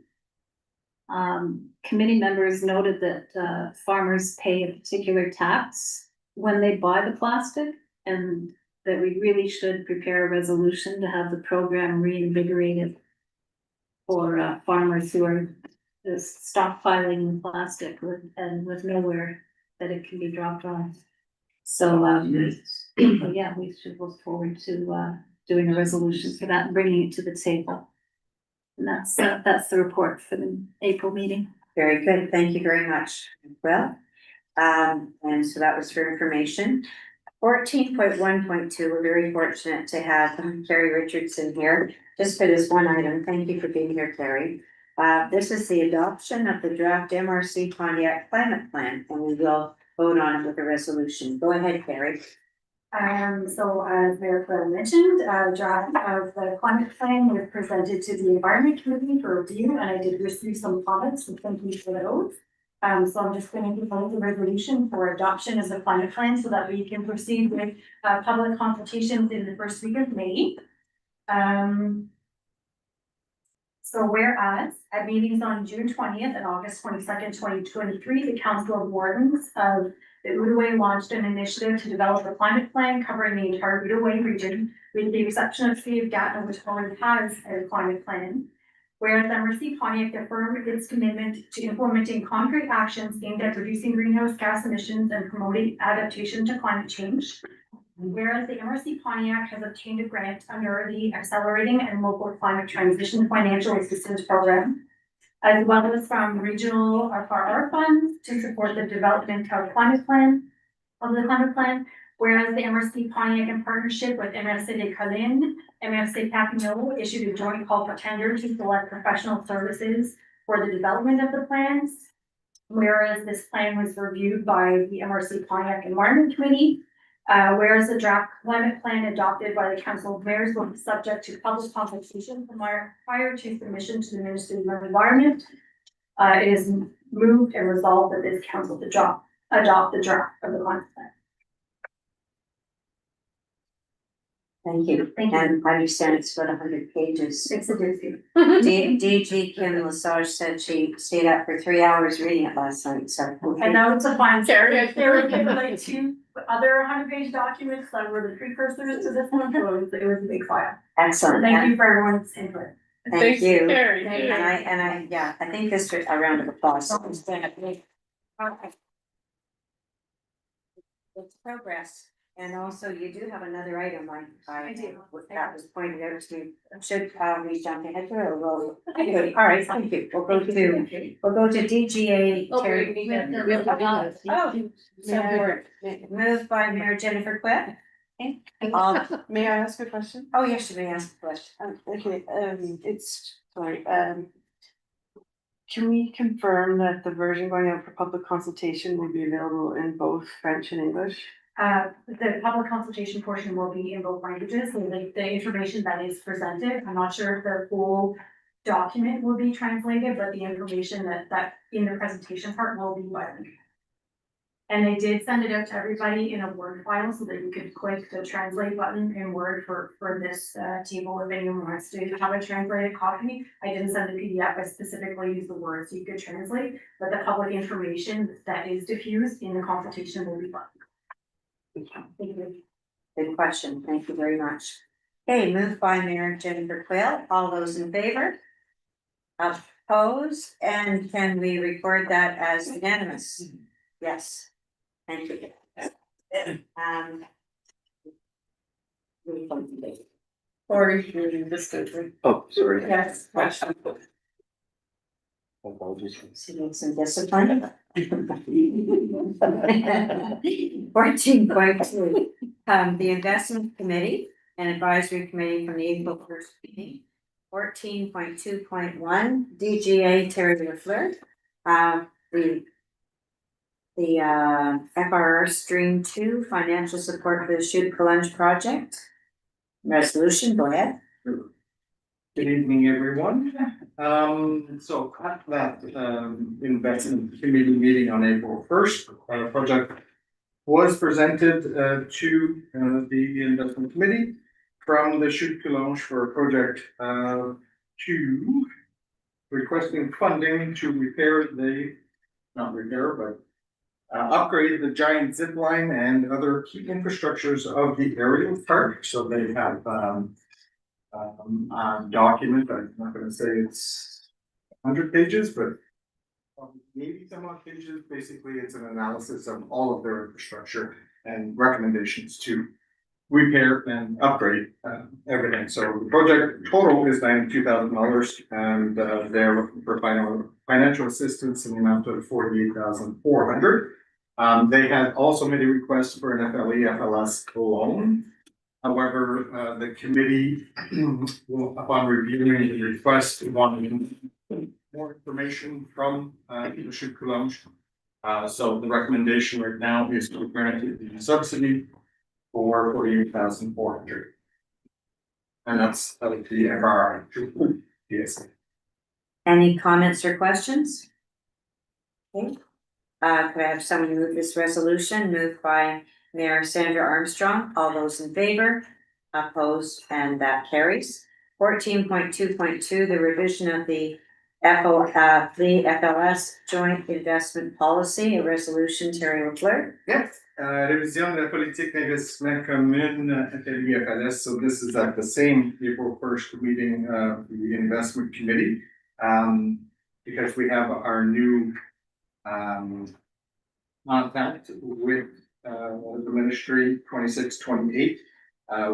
F: Committee members noted that farmers pay a particular tax when they buy the plastic, and that we really should prepare a resolution to have the program reinvigorated for farmers who are just stockpiling plastic with nowhere that it can be dropped on. So yeah, we should look forward to doing a resolution for that and bringing it to the table. And that's the report for the April meeting.
A: Very good. Thank you very much. Well, and so that was for information. 14.1.2, we're very fortunate to have Carrie Richardson here just for this one item. Thank you for being here, Carrie. This is the adoption of the draft MRC Pontiac climate plan, and we will vote on it with a resolution. Go ahead, Carrie.
K: So as Mayor Flynn mentioned, draft of the climate plan was presented to the Environment Committee for review, and I did receive some comments, and thank you for those. So I'm just going to propose a resolution for adoption as a climate plan so that we can proceed with public consultations in the first week of May. So whereas at meetings on June 20th and August 22nd, 2023, the Council of Wardens of the Outaouais launched an initiative to develop a climate plan covering the entire Outaouais region, with the exception of City of Gatineau, which already has a climate plan. Whereas MRC Pontiac affirmed its commitment to implementing concrete actions aimed at reducing greenhouse gas emissions and promoting adaptation to climate change. Whereas the MRC Pontiac has obtained a grant under the Accelerating and Local Climate Transition Financial Assistance Program, as well as from regional RFR funds to support the development of the climate plan. Whereas the MRC Pontiac, in partnership with MRC de Colin, MRC Papineau, issued a joint call for tender to select professional services for the development of the plans. Whereas this plan was reviewed by the MRC Pontiac Environment Committee. Whereas the draft climate plan adopted by the Council of Mayors will be subject to public consultation prior to submission to the Ministry of Environment. It is moved and resolved that this council to adopt the draft of the climate plan.
A: Thank you. And I understand it's about 100 pages.
K: It's a doozy.
A: DG Kim Lesage said she stayed up for 3 hours reading it last night, so.
K: And now it's a fine. There were given like 2 other 100-page documents that were the precursors to this one, so it was a big file.
A: Excellent.
K: Thank you for everyone's input.
A: Thank you.
B: Carrie.
A: And I, yeah, I think this is a round of applause. Okay. It's progress. And also you do have another item I do. That was pointed out to me. Should we jump ahead or we'll? Okay, all right, thank you. We'll go to DGA.
B: Oh,
A: Terry.
B: we have to-
A: Moved by Mayor Jennifer Quick.
N: May I ask a question?
A: Oh, yes, you may ask a question.
N: Okay, can we confirm that the version going out for public consultation will be available in both French and English?
K: The public consultation portion will be in both languages, so the information that is presented, I'm not sure if the full document will be translated, but the information that in the presentation part will be bilingual. And they did send it out to everybody in a Word file so that you could click the translate button in Word for this table if anyone wants to have a translated copy. I didn't send a PDF, I specifically used the Word so you could translate, but the public information that is diffused in the consultation will be bilingual. Thank you.
A: Good question. Thank you very much. Okay, moved by Mayor Jennifer Quill. All those in favor? Opposed? And can we record that as unanimous? Yes. Thank you.
B: Or you just go through.
G: Oh, sorry.
B: Yes.
G: Apologies.
A: So need some discipline. 14.2, the investment committee and advisory committee from the April 1st meeting. 14.2.1, DGA Terry LaFleur. The FRR Stream 2 financial support for the Chute College project. Resolution, go ahead.
P: Good evening, everyone. So at that investment committee meeting on April 1st, our project was presented to the investment committee from the Chute College for a project 2 requesting funding to upgrade the giant zip line and other key infrastructures of the aerial park. So they have document, I'm not gonna say it's 100 pages, but maybe some odd pages. Basically, it's an analysis of all of their infrastructure and recommendations to repair and upgrade everything. So the project total is $92,000 and they're looking for financial assistance in the amount of $48,400. They had also made a request for an FLE/FLS loan. However, the committee, upon reviewing the request, wanted more information from the Chute College. So the recommendation right now is to grant the subsidy for $48,400. And that's the FRR. Yes.
A: Any comments or questions? Okay. Could I have someone move this resolution? Moved by Mayor Sandra Armstrong. All those in favor? Opposed? And that carries. 14.2.2, the revision of the FLS Joint Investment Policy, a resolution, Terry Leclerc.
P: Yes, révision de la politique d'investissement commune, atelier FLS, so this is at the same April 1st meeting of the investment committee. Because we have our new contact with the ministry 26-28,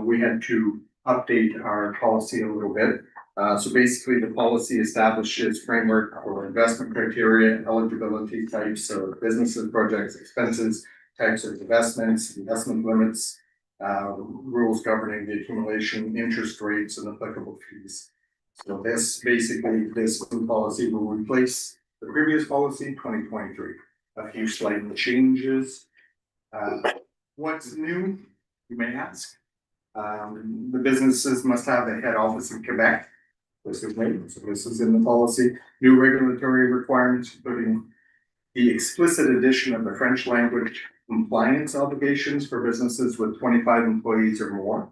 P: we had to update our policy a little bit. So basically, the policy establishes framework for investment criteria, eligibility types of businesses, projects, expenses, types of investments, investment limits, rules governing the accumulation, interest rates, and applicable fees. So this new policy will replace the previous policy, 2023. A few slight changes. What's new, you may ask? The businesses must have a head office in Quebec. This is new, so this is in the policy. New regulatory requirements, including the explicit addition of the French language compliance obligations for businesses with 25 employees or more.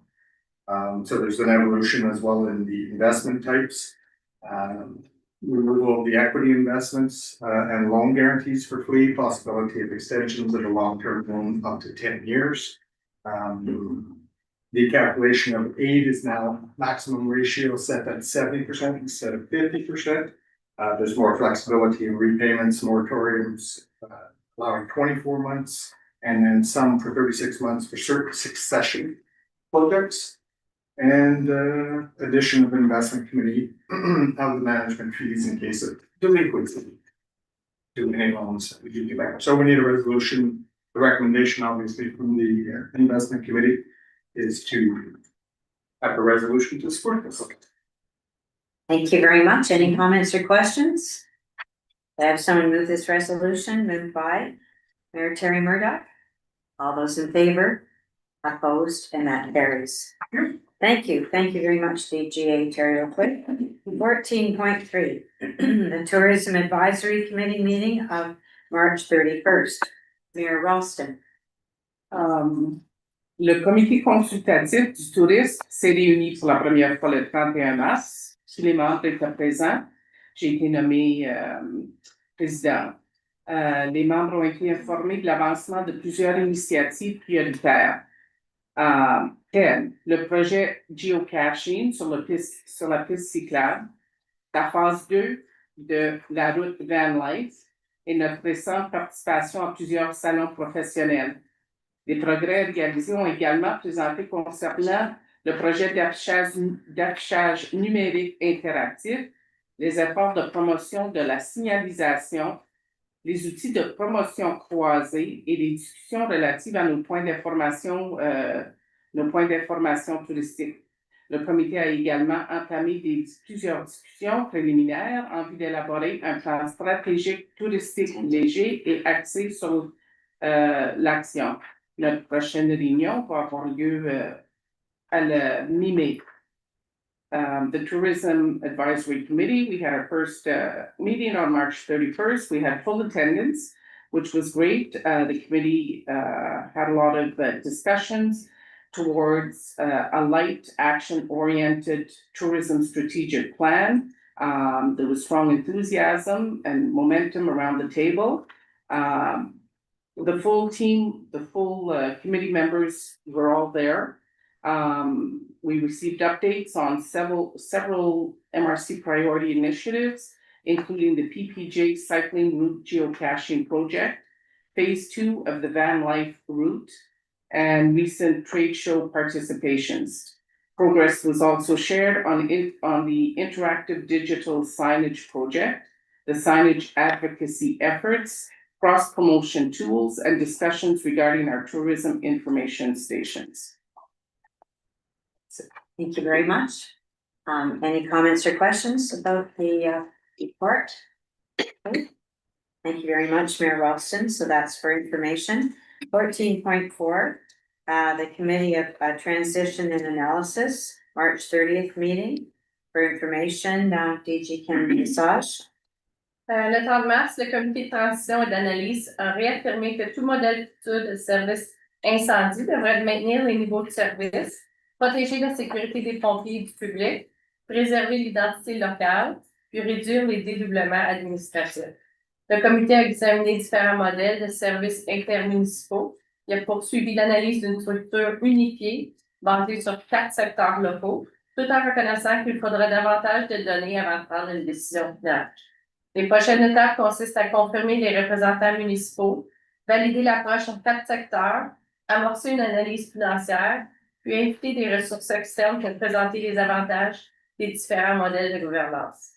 P: So there's an evolution as well in the investment types. Removal of the equity investments and loan guarantees for fleet, possibility of extensions of a long-term loan up to 10 years. The calculation of aid is now maximum ratio set at 70% instead of 50%. There's more flexibility in repayments, moratoriums allowing 24 months, and then some for 36 months for certain succession projects. And addition of investment committee of the management fees in case of delinquency to any loans that we do give back. So we need a resolution. The recommendation, obviously, from the investment committee is to have a resolution to support this.
A: Thank you very much. Any comments or questions? I have someone move this resolution, moved by Mayor Terry Murdoch. All those in favor? Opposed, and that carries. Thank you very much, DGA Terry Leclerc. 14.3, the Tourism Advisory Committee meeting of March 31st. Mayor Ralston.
H: Le comité consultatif du tourisme s'est réuni pour la première fois le 31 mars. Tous les membres étaient présents. J'ai été nommée président. Les membres ont été informés de l'avancement de plusieurs initiatives prioritaires. Le projet geocaching sur la piste cyclable, la phase 2 de la route Van Life et notre récente participation à plusieurs salons professionnels. Les progrès réalisés ont également présenté concernant le projet d'affichage numérique interactif, les efforts de promotion de la signalisation, les outils de promotion croisés et les discussions relatives à nos points d'information touristiques. Le comité a également entamé plusieurs discussions préliminaires en vue d'élaborer un plan stratégique touristique léger et axé sur l'action. Notre prochaine réunion va avoir lieu à la mi-mai. The Tourism Advisory Committee, we had our first meeting on March 31st. We had full attendance, which was great. The committee had a lot of discussions towards a light action-oriented tourism strategic plan. There was strong enthusiasm and momentum around the table. The full team, the full committee members were all there. We received updates on several MRC priority initiatives, including the PPJ cycling route geocaching project, phase 2 of the Van Life route, and recent trade show participations. Progress was also shared on the interactive digital signage project, the signage advocacy efforts, cross-promotion tools, and discussions regarding our tourism information stations.
A: Thank you very much. Any comments or questions about the report? Okay. Thank you very much, Mayor Ralston. So that's for information. 14.4, the Committee of Transition and Analysis, March 30th meeting. For information, DG Kennedy Sage.
B: Le 30 mars, le comité de transition et d'analyse a réaffirmé que tout modèle futur de service incendie devrait maintenir les niveaux de service, protéger la sécurité des pompiers et du public, préserver l'identité locale, puis réduire les dédoublements administratifs. Le comité a examiné différents modèles de services intermunicipaux. Il a poursuivi l'analyse d'une structure unifiée basée sur 4 secteurs locaux, tout en reconnaissant qu'il faudra davantage de données avant de prendre une décision finale. Les prochaines étapes consistent à confirmer les représentants municipaux, valider l'approche sur 4 secteurs, amorcer une analyse financière, puis inviter des ressources externes pour présenter les avantages des différents modèles de gouvernance.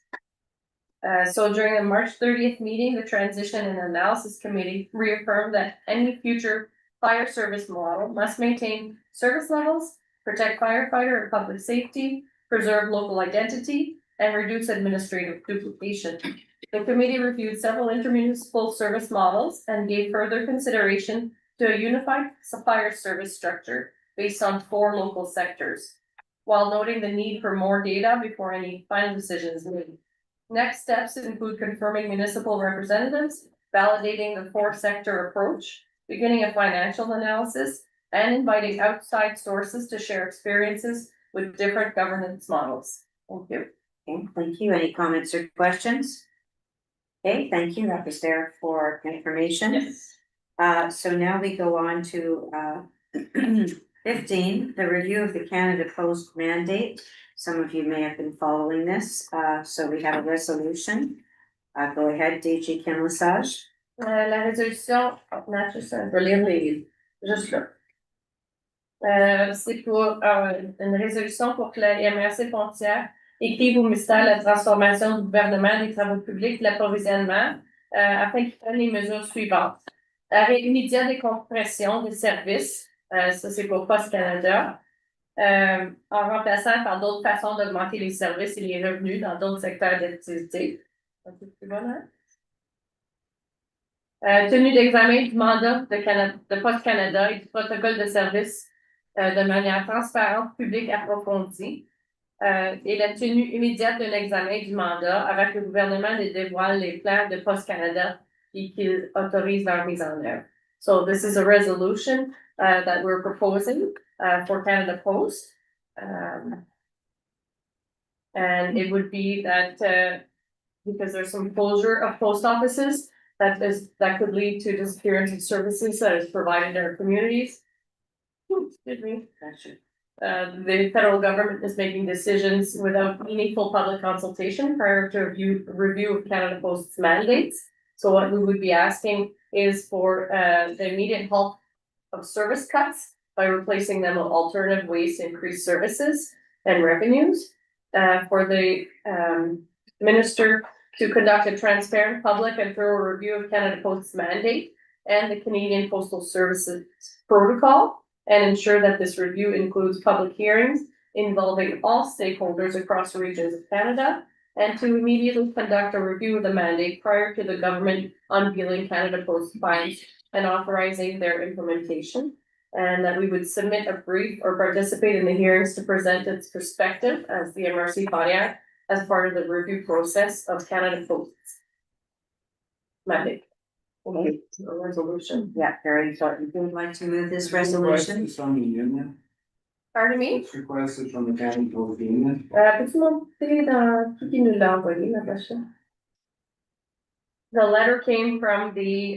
B: So during the March 30th meeting, the Transition and Analysis Committee reaffirmed that any future fire service model must maintain service levels, protect firefighter and public safety, preserve local identity, and reduce administrative duplication. The committee reviewed several intermunicipal service models and gave further consideration to a unified fire service structure based on 4 local sectors, while noting the need for more data before any final decision is made. Next steps include confirming municipal representatives, validating the 4-sector approach, beginning a financial analysis, and inviting outside sources to share experiences with different governance models. Thank you.
A: Okay, thank you. Any comments or questions? Okay, thank you, Dr. Sarah, for information.
B: Yes.
A: So now we go on to 15, the review of the Canada Post mandate. Some of you may have been following this. So we have a resolution. Go ahead, DG Kim Lesage.
B: La résolution, juste là. C'est pour une résolution pour que la MRC Frontière écrive au ministère de la transformation du gouvernement, des travaux publics, de l'approvisionnement, afin qu'il prenne les mesures suivantes. Arrêt immédiat des compressions des services, ça c'est pour Post Canada, en remplaçant par d'autres façons d'augmenter les services et les revenus dans d'autres secteurs d'activité. Un peu plus bon, hein? Tenue d'examen du mandat de Post Canada et du protocole de service de manière transparente, publique, approfondie, et la tenue immédiate de l'examen du mandat avant que le gouvernement ne dévoile les plans de Post Canada et qu'il autorise leur mise en œuvre. So this is a resolution that we're proposing for Canada Post. And it would be that because there's some closure of post offices that could lead to disappearance of services that is provided in our communities. Excuse me. The federal government is making decisions without meaningful public consultation prior to review of Canada Post's mandates. So what we would be asking is for the immediate halt of service cuts by replacing them with alternative ways to increase services and revenues. For the minister to conduct a transparent, public, and thorough review of Canada Post's mandate and the Canadian Postal Services protocol, and ensure that this review includes public hearings involving all stakeholders across regions of Canada, and to immediately conduct a review of the mandate prior to the government unveiling Canada Post plans and authorizing their implementation, and that we would submit a brief or participate in the hearings to present its perspective as the MRC body as part of the review process of Canada Post's mandate. Okay, a resolution.
A: Yeah, very important. Who would like to move this resolution?
I: From the union,
B: Pardon me?
I: it's requested from the county board union.
B: Peux-tu montrer dans qui nous l'a envoyé, Natasha? The letter came from the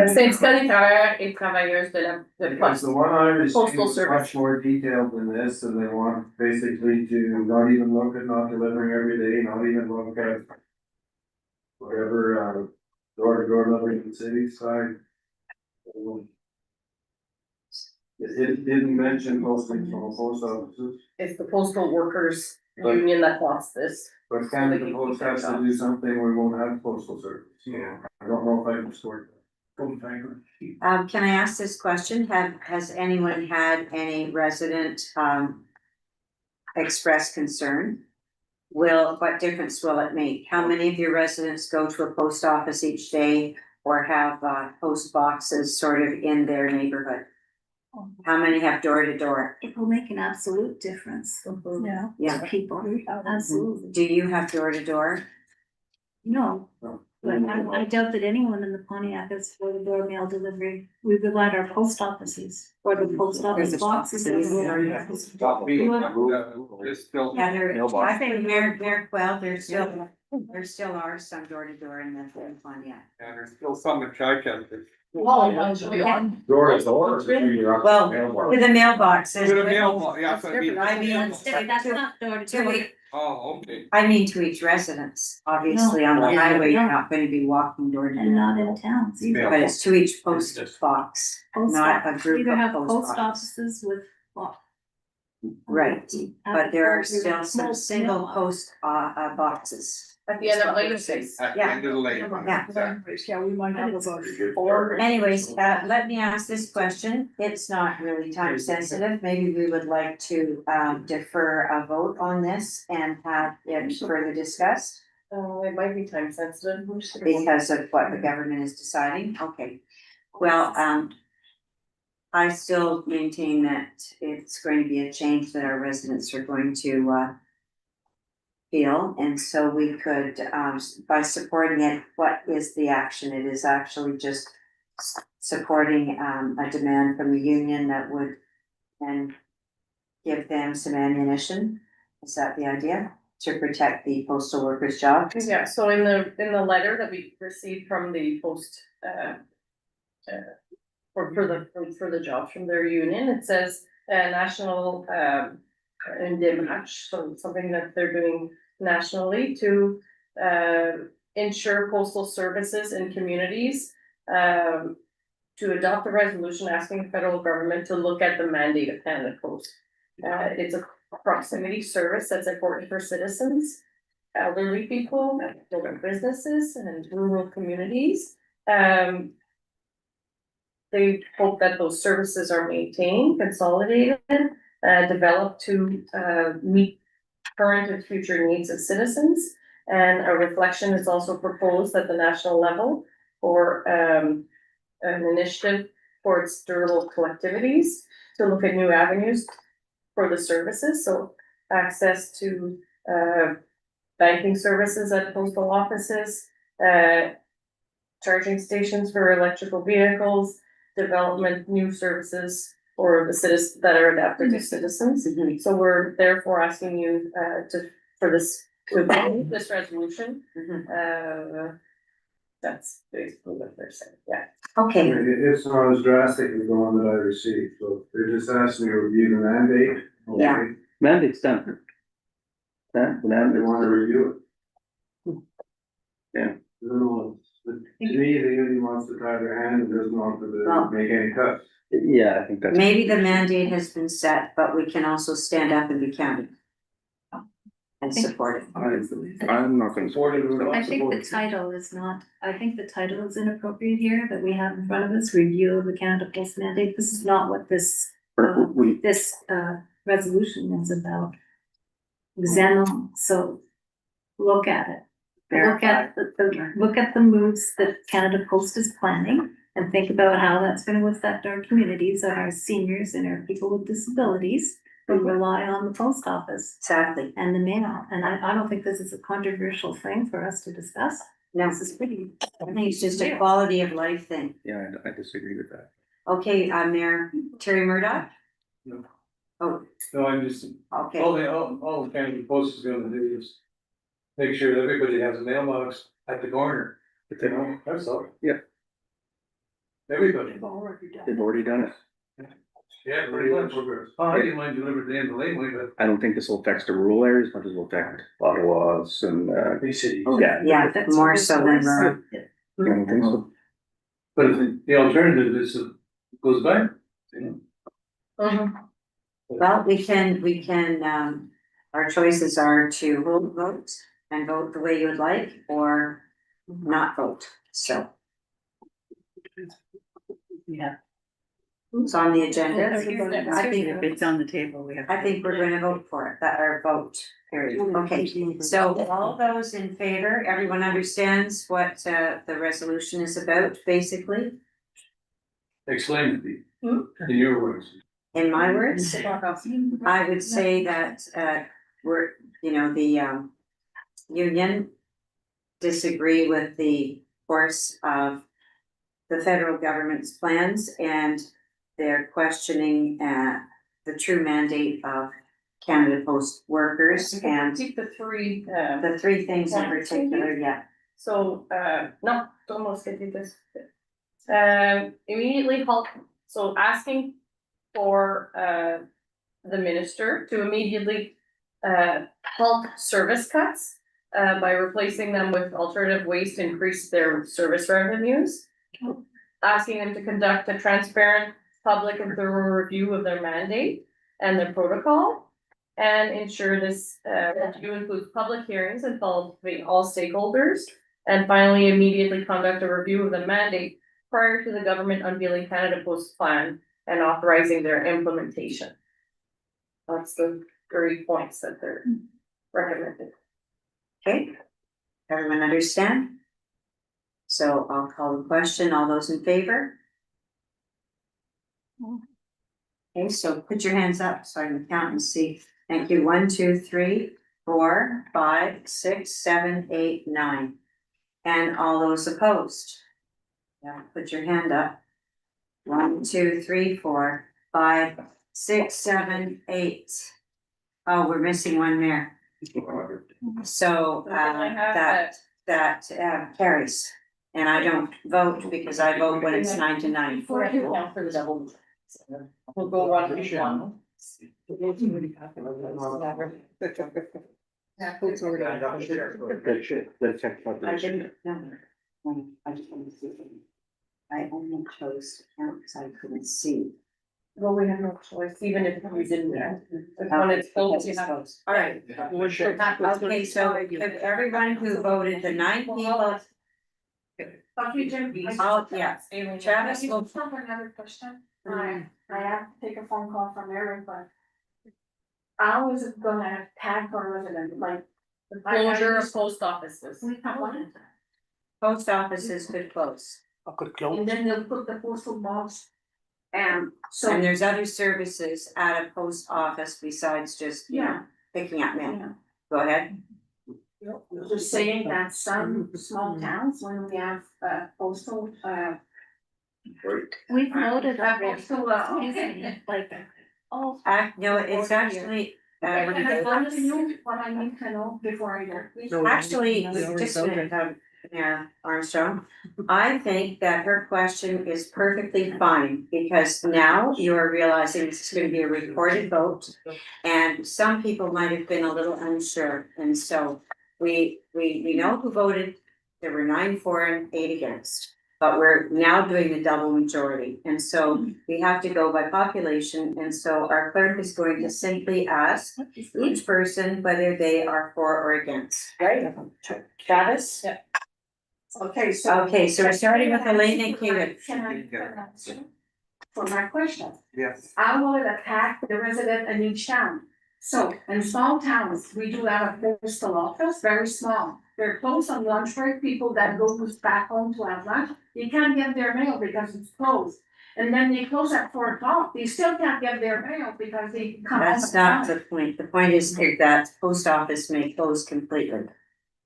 B: syndicat des travailleurs et travailleuses de
I: Because the one I received
B: Postal
I: is
B: Service.
I: much more detailed than this, and they want basically to not even look at not delivering every day, not even look at whatever, door to door delivering in the city side. It didn't mention postings from post offices,
B: It's the postal workers union that wants this.
I: but Canada Post has to do something, we won't have postal service. Yeah. I don't know if I can support that.
A: Can I ask this question? Has anyone had any resident express concern? What difference will it make? How many of your residents go to a post office each day or have post boxes sort of in their neighborhood? How many have door to door?
F: It will make an absolute difference.
D: Yeah.
A: Yeah.
F: To people, absolutely.
A: Do you have door to door?
F: No, but I doubt that anyone in the Pontiac is for the door mail delivery. We relied our post offices or the post office boxes.
C: It's still.
A: Yeah, I think Mayor Quell, there still are some door to door in the one, yeah.
C: And there's still some in Chi-Town.
A: Well, with a mailbox.
C: With a mailbox, yeah, so I mean.
A: I mean,
F: That's not door to door.
C: Oh, okay.
A: I mean to each residence, obviously on the
F: No.
A: highway, you're not gonna be walking door to
F: And not
A: door.
F: in towns either.
A: But it's to each post box,
F: Post
A: not a
F: office.
A: group
F: Either have
A: of
F: post
A: post boxes.
F: offices with.
A: Right, but there are still
F: Small
A: some single
F: mailbox.
A: post boxes.
B: At the end of my days.
C: At the
A: Yeah.
C: end of the lane.
A: Yeah.
D: Yeah, we might have about
A: Anyways, let me ask this question. It's not really time sensitive. Maybe we would like to defer a vote on this and have it further discussed
B: It might be time sensitive.
A: because of what the government is deciding. Okay. Well, I still maintain that it's going to be a change that our residents are going to feel, and so we could, by supporting it, what is the action? It is actually just supporting a demand from the union that would then give them some ammunition. Is that the idea? To protect the postal workers' jobs?
B: Yeah, so in the letter that we received from the post, for the jobs from their union, it says, national, and match, so something that they're doing nationally to, ensure postal services in communities, to adopt a resolution asking the federal government to look at the mandate of Canada Post. It's a proximity service that's important for citizens, elderly people, local businesses and rural communities. They hope that those services are maintained, consolidated, developed to meet current and future needs of citizens. And a reflection is also proposed at the national level for an initiative for its durable collectivities to look at new avenues for the services, so access to banking services at postal offices, charging stations for electrical vehicles, development, new services for the citizens that are adapted to citizens. So we're therefore asking you for this, to approve this resolution. That's basically what they're saying, yeah.
A: Okay,
I: It's not as drastic as the one that I received, so they're just asking you to review the mandate.
A: Yeah.
I: Okay.
G: Mandate's done. That,
I: They
G: mandate's
I: wanna
G: done.
I: review it.
G: Yeah.
I: I don't know, but to me, the union wants to tie their hand and doesn't want
A: Well-
I: to make any cuts.
G: Yeah, I think that's.
A: maybe the mandate has been set, but we can also stand up and be counted. And support it.
G: I'm not gonna support it. so-
F: I think the title is not, I think the title is inappropriate here that we have in front of us, review of the Canada Post mandate. This is not what this, this resolution is about. Examine, so look at it. Look at look at the moves that Canada Post is planning and think about how that's gonna affect our communities, our seniors and our people with disabilities who rely on the post office
A: Exactly.
F: and the mail. And I don't think this is a controversial thing for us to discuss.
A: No,
F: This is pretty.
A: I think it's just a quality of life thing.
G: Yeah, I disagree with that.
A: Okay, Mayor Terry Murdoch?
C: No.
A: Oh,
C: No, I'm just,
A: okay.
C: all the Canada Post is gonna do is make sure that everybody has a mailbox at the corner, you know, that's all.
G: Yeah.
C: Everybody.
G: They've already done it.
C: Yeah, pretty much. Oh, I didn't mind delivered to the end of the laneway, but.
G: I don't think this will affect the rural areas, as much as it will affect Ottawa's and,
C: Big cities.
G: yeah.
A: Yeah,
F: That's
A: more
F: what
A: so
F: it's
A: than
F: for.
A: rural.
G: I don't think so.
C: But the alternative is, goes back, you know.
A: Well, we can, our choices are to hold vote and vote the way you would like, or not vote, so.
D: Yeah.
A: It's on the agenda. I think,
D: If it's on the table, we have.
A: I think we're gonna vote for it, that our vote, period. Okay, so all those in favor, everyone understands what, the resolution is about, basically,
C: Explain it, Pete, in your words.
A: in my words. I would say that, we're, you know, the, union disagree with the course of the federal government's plans, and they're questioning the true mandate of Canada Post workers and
B: Keep the three,
A: the three things in particular, yeah.
B: so, no, almost get to this. Immediately halt, so asking for, the minister to immediately, halt service cuts, by replacing them with alternative ways to increase their service revenues. Asking them to conduct a transparent, public and thorough review of their mandate and their protocol. And ensure this, review includes public hearings involving all stakeholders. And finally, immediately conduct a review of the mandate prior to the government unveiling Canada Post plan and authorizing their implementation. That's the 3 points that they're recommended.
A: Okay, everyone understand? So I'll call the question, all those in favor? Okay, so put your hands up so I can count and see. Thank you, 1, 2, 3, 4, 5, 6, 7, 8, 9. And all those opposed? Yeah, put your hand up. 1, 2, 3, 4, 5, 6, 7, 8. Oh, we're missing one mayor. So, that carries. And I don't vote because I vote when it's 9 to 9.
B: For the double. We'll go 1 to 1.
A: I didn't, no, I just wanted to see. I only chose to count because I couldn't see.
B: Well, we have no choice, even if we didn't. When it's closed, you have.
A: All right. Okay, so if everyone who voted, the 9 people.
E: Okay, Jim.
A: Oh, yeah. Travis will.
E: Time for another question. I have to take a phone call from Eric, but. How is it gonna tag our resident, like?
B: The closure of post offices.
E: We have one.
A: Post offices could close.
E: And then they'll put the postal box. And so.
A: And there's other services at a post office besides just, you know,
E: Yeah.
A: picking up mail.
E: Yeah.
A: Go ahead.
E: Just saying that some small towns, when we have postal
F: We've noted already,
E: postal,
F: excuse me, like, oh.
A: No, it's actually,
E: Can I find to you what I need to know before I go?
A: actually, just a minute, Mayor Armstrong. I think that her question is perfectly fine, because now you're realizing this is gonna be a recorded vote. And some people might have been a little unsure, and so we know who voted. There were 9 for and 8 against, but we're now doing the double majority, and so we have to go by population, and so our clerk is going to simply ask each person whether they are for or against, right? Travis?
B: Yeah.
E: Okay, so.
A: Okay, so we're starting with Elaine and Kevin.
E: Can I answer for my question?
P: Yes.
E: I will attack the resident in each town. So in small towns, we do have a postal office, very small. They're closed on lunch break, people that go back home to have lunch, you can't get their mail because it's closed. And then they close at 4 o'clock, they still can't get their mail because they come.
A: That's not the point. The point is that post office may close completely.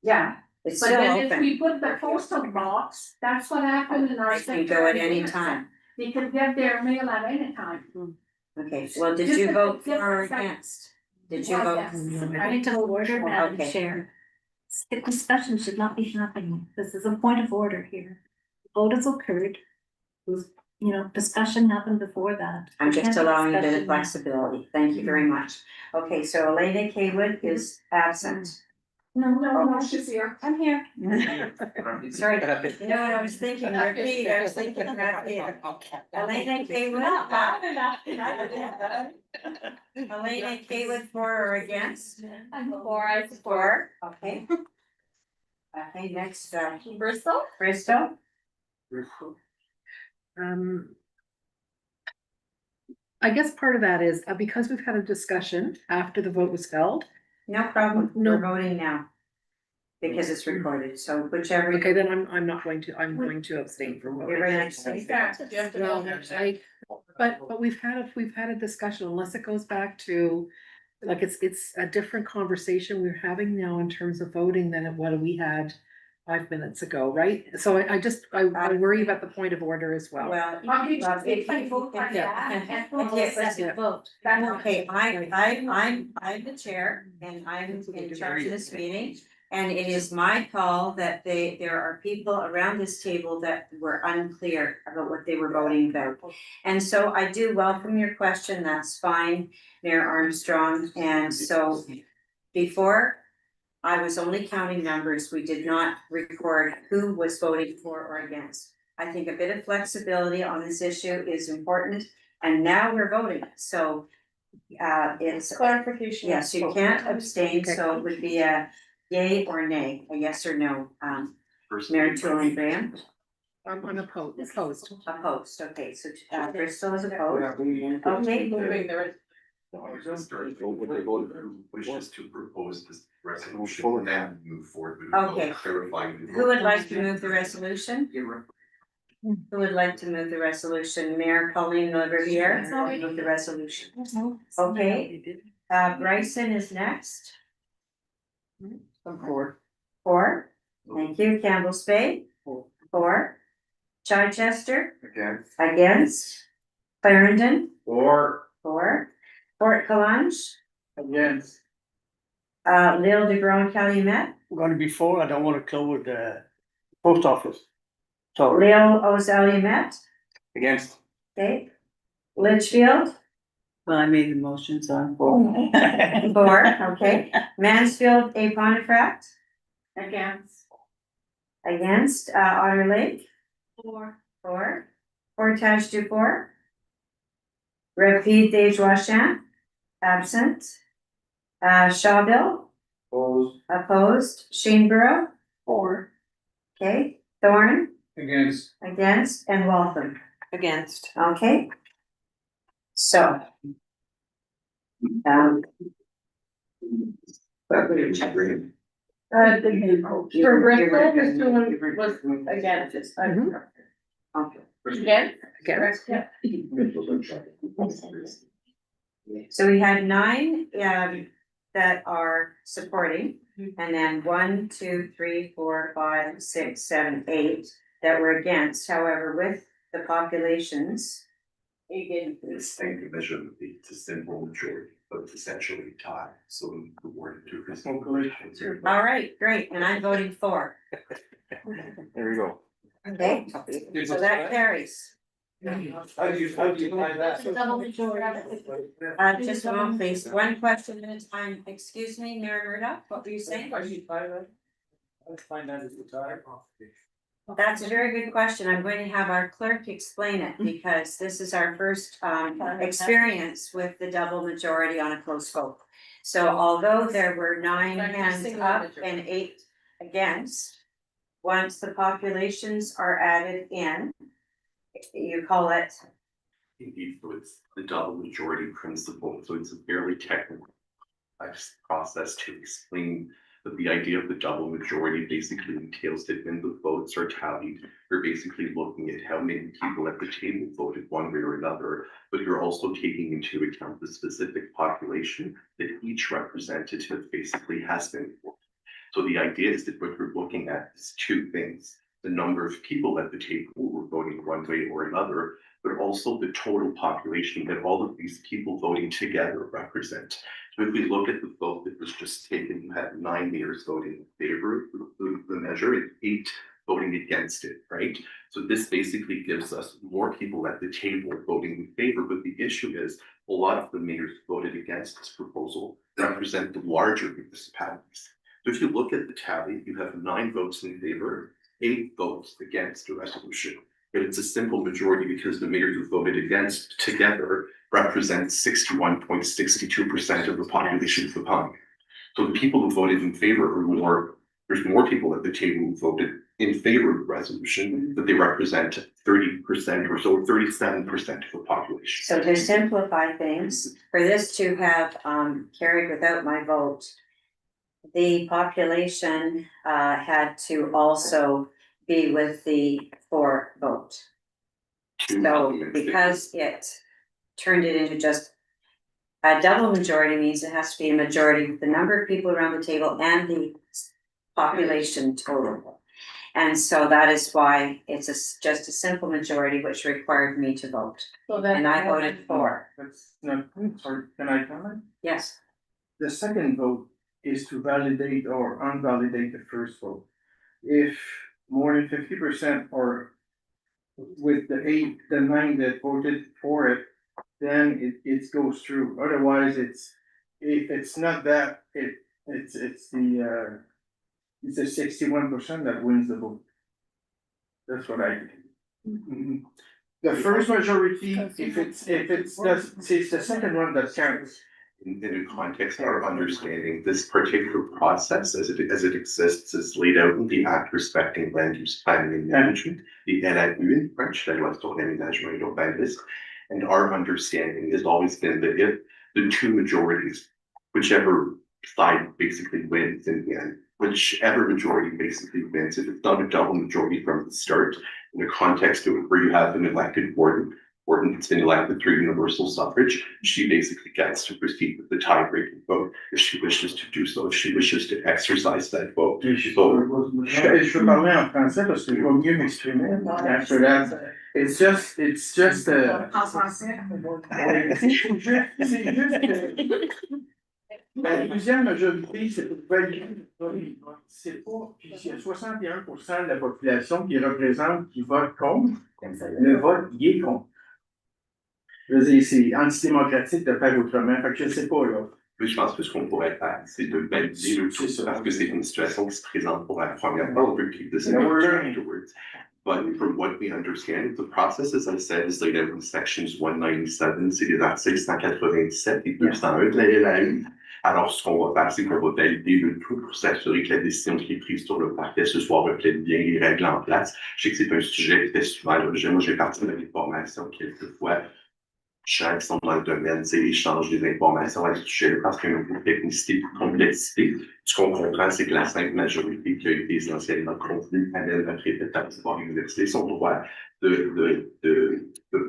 E: Yeah.
A: It's
E: But
A: still
E: then if
A: open.
E: we put the postal box, that's what happened in our.
A: They can go at any time.
E: They can get their mail at any time.
A: Okay, well, did you vote for or against? Did you vote?
F: Point of order, Madam
A: Okay.
F: Chair. The discussion should not be happening. This is a point of order here. Vote has occurred. You know, discussion happened before that.
A: I'm just
F: Can't
A: allowing a bit of
F: discussion now.
A: flexibility. Thank you very much. Okay, so Elena Kaywood is absent.
E: No, she's here.
A: I'm here. Sorry, you know what I was thinking, repeat, I was thinking about it. Elena Kaywood. Elena Kaywood for or against?
K: For, I support.
A: Okay. Okay, next,
B: Bristol?
A: Bristol.
L: I guess part of that is because we've had a discussion after the vote was held.
A: No problem,
L: No.
A: we're voting now. Because it's recorded, so whichever.
L: Okay, then I'm not going to, I'm going to abstain from voting.
A: You're going to
L: But we've had a discussion, unless it goes back to, like, it's a different conversation we're having now in terms of voting than what we had 5 minutes ago, right? So I worry about the point of order as well.
A: Well.
K: Vote.
A: Okay, I'm the chair and I'm in charge of this meeting. And it is my call that there are people around this table that were unclear about what they were voting about. And so I do welcome your question, that's fine, Mayor Armstrong, and so before I was only counting numbers, we did not record who was voting for or against. I think a bit of flexibility on this issue is important, and now we're voting, so it's
B: Clarification.
A: yes, you can't abstain,
L: Okay.
A: so it would be a yay or nay, a yes or no, Mayor Tully Graham,
L: I'm opposed.
A: opposed, okay, so Bristol is opposed, okay,
B: Moving the rest.
I: What they voted wishes to propose this resolution and move forward with
A: Okay.
I: clarifying.
A: who would like to move the resolution? Who would like to move the resolution? Mayor Colleen Riviere, move the resolution. Okay, Bryson is next. Four. Thank you. Campbell Spade. Four. Chichester. Against. Clarendon. Four. Fort Calange.
M: Against.
A: Lille de Grand Calumet.
M: I'm gonna be full, I don't wanna close the post office. So,
A: Lille aux Alumet.
M: against.
A: Okay. Litchfield.
N: Well, I made the motion, so I'm
A: Four, okay. Mansfield A Pontefract. Against, Otter Lake. Four. Portage du Fort. Rapide des Joachim, absent. Shawville, opposed. Shaneborough,
D: Or
A: okay. Thorn,
C: Against.
A: against, and Waltham,
N: against.
A: okay. So.
B: For Bristol, Bristol was against.
A: Okay.
B: Again?
L: Again.
A: So we had nine, that are supporting, and then 1, 2, 3, 4, 5, 6, 7, 8 that were against, however, with the populations.
I: This thing to measure it's a simple majority, but it's essentially tied, so the word to.
A: All right, great, and I'm voting for,
J: There you go.
A: okay, so that carries.
I: How do you find that?
A: Just a moment, please, one question at a time, excuse me, Mayor Murdoch, what were you saying? That's a very good question. I'm going to have our clerk explain it because this is our first experience with the double majority on a close vote. So although there were 9 hands up and 8 against, once the populations are added in, you call it.
I: Indeed, so it's the double majority principle, so it's a fairly technical process to explain. But the idea of the double majority basically entails that when the votes are tallied, you're basically looking at how many people at the table voted one way or another, but you're also taking into account the specific population that each representative basically has been for. So the idea is that what you're looking at is two things: the number of people at the table who were voting one way or another, but also the total population that all of these people voting together represent. So if we look at the vote that was just taken, you had 9 mayors voting in favor of the measure and 8 voting against it, right? So this basically gives us more people at the table voting in favor, but the issue is a lot of the mayors voted against this proposal represent the larger municipalities. So if you look at the tally, you have 9 votes in favor, 8 votes against the resolution. But it's a simple majority because the mayors who voted against together represent 61.62% of the population of the county. So the people who voted in favor are more, there's more people at the table who voted in favor of the resolution, but they represent 30% or so, 37% of the population.
A: So to simplify things, for this to have carried without my vote, the population had to also be with the for vote. So because it turned it into just a double majority means it has to be a majority with the number of people around the table and the population total. And so that is why it's just a simple majority which required me to vote.
B: So then.
A: And I voted for,
C: That's not, sorry, can I comment?
A: yes.
C: The second vote is to validate or unvalidate the first vote. If more than 50% or with the 9 that voted for it, then it goes through. Otherwise, if it's not that, it's the 61% that wins the vote. That's what I think. The first majority, if it's the second one that counts.
Q: In a context of our understanding, this particular process as it exists is laid out in the Act respecting land use planning and management, the LAU in French, la loi sur l'aménagement et l'urbanisme. And our understanding has always been that if the two majorities, whichever side basically wins in the end, whichever majority basically wins, if it's not a double majority from the start, in a context of where you have an elected warden that's been elected through universal suffrage, she basically gets to proceed with the tie-breaking vote if she wishes to do so, if she wishes to exercise that vote.
C: Je peux parler en français parce que je vais mieux m'exprimer after that. It's just
E: En français.
C: C'est juste la deuxième majorité, c'est pour valider. C'est pas, puis il y a 61% de la population qui représente, qui vote contre, le vote, il est contre. Je veux dire, c'est antidémocratique de faire autrement, fait que je sais pas, là.
Q: Je pense que ce qu'on pourrait faire, c'est de valider le tout, parce que c'est une situation qui se présente pour la première fois. On peut keep this in afterwards. But from what we understand, the process, as I said, is laid out in sections 197, c'est les articles 197 et 201 de la LAU. Alors, ce qu'on va faire, c'est qu'on va valider le tout pour s'assurer que la décision qui est prise sur le parquet ce soir reflète bien les règles en place. Je sais que c'est un sujet qui était souvent l'objet. Moi, j'ai parti de l'information quelquefois. Gens qui sont dans le domaine, échangent des informations à ce sujet parce qu'il y a une technicité et complexité. Ce qu'on comprend, c'est que la simple majorité qui a été essentiellement contenue amène notre établissement université son droit de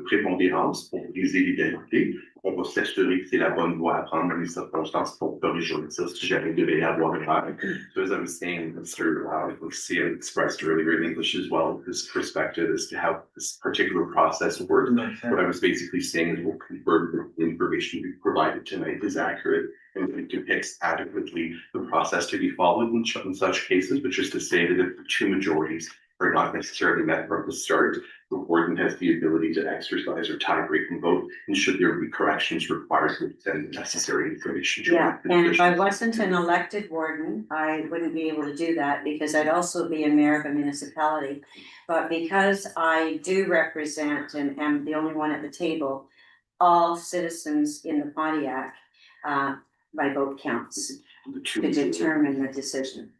Q: prépondérance pour briser l'égalité. On va s'assurer que c'est la bonne voie à prendre dans les circonstances pour corriger ça si jamais il devait y avoir erreur. So as I was saying, Mr. Lucia expressed earlier in English as well, his perspective as to how this particular process works. What I was basically saying is we'll confirm that the information we provided tonight is accurate and it depicts adequately the process to be followed in such cases, which is to say that if the two majorities are not necessarily met from the start, the warden has the ability to exercise or tie-breaking vote, and should there be corrections required, to send the necessary information to
A: Yeah, and if I wasn't an elected warden, I wouldn't be able to do that because I'd also be a mayor of a municipality. But because I do represent and am the only one at the table, all citizens in the Pontiac, my vote counts to determine the decision.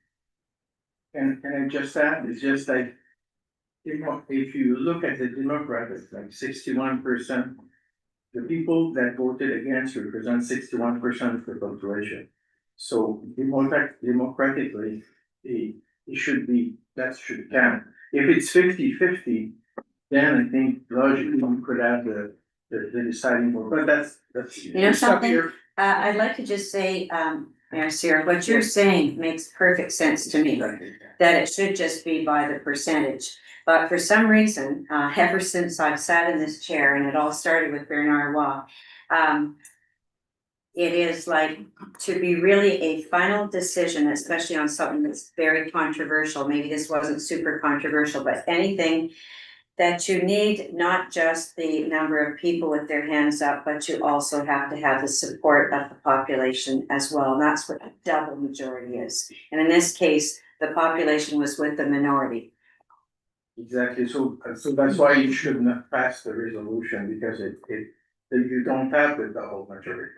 C: And I just add, it's just like, if you look at the Democrats, like 61%, the people that voted against represent 61% of the population. So democratically, it should be, that should count. If it's 50-50, then I think logically we could have the deciding vote, but that's.
A: You know something, I'd like to just say, Mayor Sear, what you're saying makes perfect sense to me, that it should just be by the percentage. But for some reason, ever since I've sat in this chair, and it all started with Bernard Waugh, it is like to be really a final decision, especially on something that's very controversial. Maybe this wasn't super controversial, but anything that you need not just the number of people with their hands up, but you also have to have the support of the population as well. And that's what a double majority is. And in this case, the population was with the minority.
C: Exactly, so that's why you should not pass the resolution, because you don't have the double majority.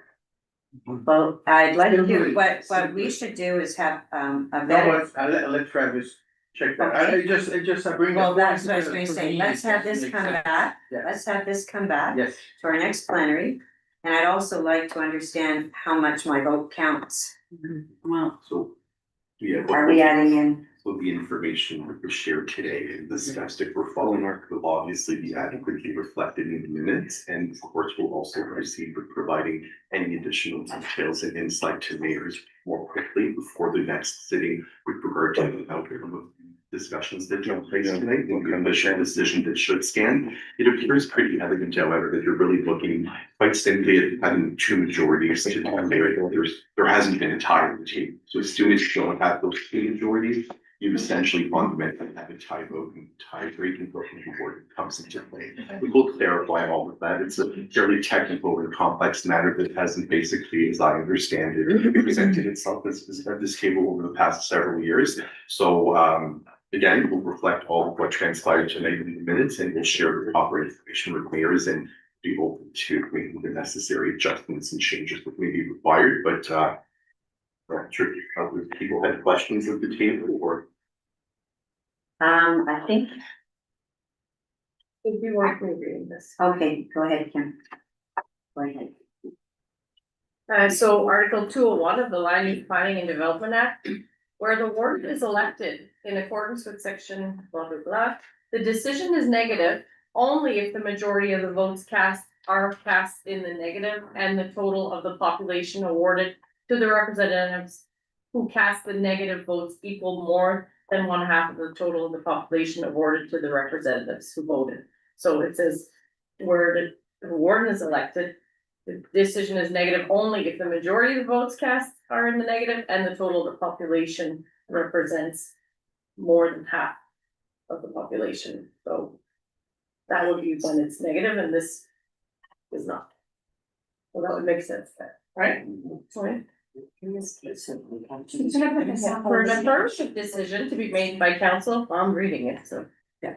A: Well, I'd like to, what we should do is have, a better.
C: I'll let Travis check that, I just bring.
A: Well, that's what I was gonna say, let's have this come back, let's have this come back.
C: Yes.
A: To our next plenary, and I'd also like to understand how much my vote counts.
F: Well,
Q: So, yeah.
A: Are we adding in?
Q: So the information that was shared today and discussed, if we're following our, will obviously be adequately reflected in the minutes. And of course, we'll also proceed with providing any additional details and insight to mayors more quickly before the next sitting with regard to the outcome of the discussions that took place tonight, and commission decision that should stand. It appears pretty elegant, however, that you're really looking quite simply at having two majorities to there hasn't been a tie in the team. So as soon as you don't have those two majorities, you essentially fundamentally have a tie vote and tie breaking voting before it comes into play. We will clarify all of that. It's a fairly technical and complex matter that hasn't basically, as I understand it, presented itself at this table over the past several years. So again, we'll reflect all of what transpired tonight in the minutes, and we'll share the proper information with mayors and be open to making the necessary adjustments and changes that may be required. But I'm sure other people had questions of the table or.
A: I think,
B: If you want me reading this.
A: okay, go ahead, Kim. Go ahead.
B: So Article 201 of the Land Use Planning and Development Act, where the warden is elected in accordance with section blah, blah, blah. The decision is negative only if the majority of the votes cast are cast in the negative and the total of the population awarded to the representatives who cast the negative votes equal more than 1/2 of the total of the population awarded to the representatives who voted. So it says where the warden is elected, the decision is negative only if the majority of the votes cast are in the negative and the total of the population represents more than 1/2 of the population. So that would be when it's negative and this is not. So that would make sense then, right? Right. For an affirmative decision to be made by council, I'm reading it, so. Yeah.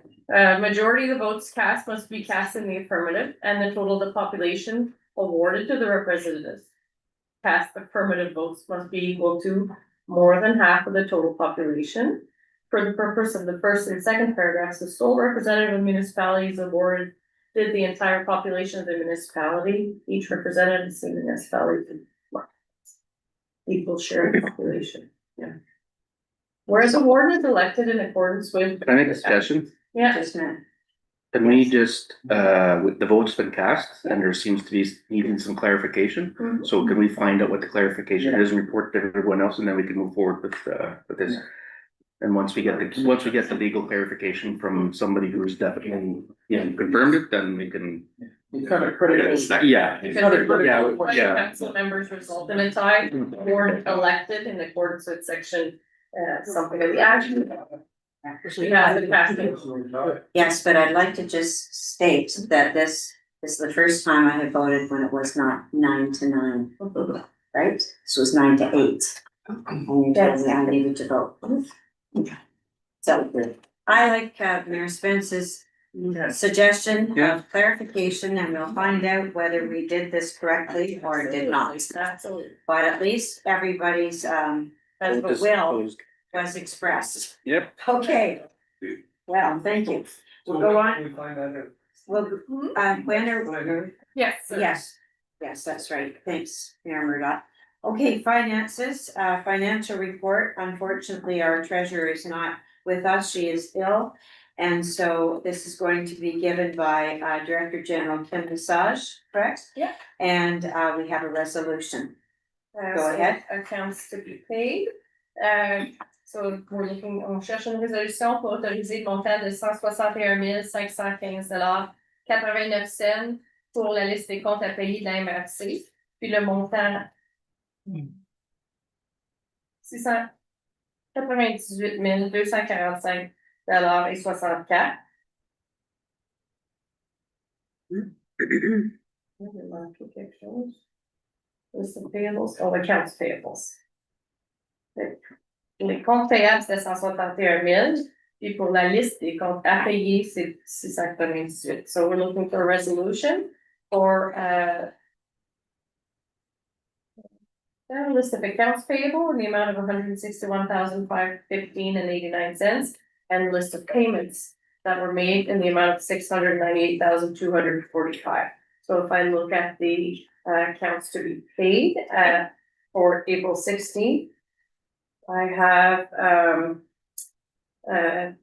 B: Majority of the votes cast must be cast in the affirmative and the total of the population awarded to the representatives. Cast affirmative votes must be equal to more than 1/2 of the total population. For the purpose of the first and second paragraphs, the sole representative of municipalities awarded did the entire population of the municipality, each representative in the municipality. Equal share of the population, yeah. Whereas the warden is elected in accordance with.
G: Can I make a suggestion?
B: Yeah.
A: Just a minute.
G: Can we just, with the votes been cast and there seems to be needing some clarification?
B: Mhm.
G: So can we find out what the clarification is and report to everyone else and then we can move forward with this? And once we get the legal clarification from somebody who's definitely, confirmed it, then we can.
C: You kind of critical.
G: Yeah.
B: Because
G: Yeah.
B: council members result in a tie, warden elected in accordance with section, something of the action. Yeah, the passing.
A: Yes, but I'd like to just state that this is the first time I have voted when it was not 9 to 9, right? This was 9 to 8. And you told me I needed to vote. So I like Mayor Spence's suggestion of clarification, and we'll find out whether we did this correctly or did not.
B: Absolutely.
A: But at least everybody's will was expressed.
G: Yep.
A: Okay. Well, thank you. We'll go on.
C: We find that out.
A: Well, when are,
B: Yes. sir.
A: yes, that's right. Thanks, Mayor Murdoch. Okay, finances, financial report. Unfortunately, our treasurer is not with us. She is ill. And so this is going to be given by Director General Kim Visage, correct?
B: Yeah.
A: And we have a resolution. Go ahead.
B: Accounts to be paid. So we're looking, on cherche une résolution pour autoriser le montant de 161 515 $89 cents pour la liste des comptes à payer de la MRC. Puis le montant 698 245 et 64. J'ai manqué quelque chose. List of payables, accounts payables. Les comptes payables, c'était 161 000. Puis pour la liste des comptes à payer, c'est 698. So we're looking for a resolution for a list of accounts payable in the amount of $161,515.89 and a list of payments that were made in the amount of $698,245. So if I look at the accounts to be paid for April 16th, I have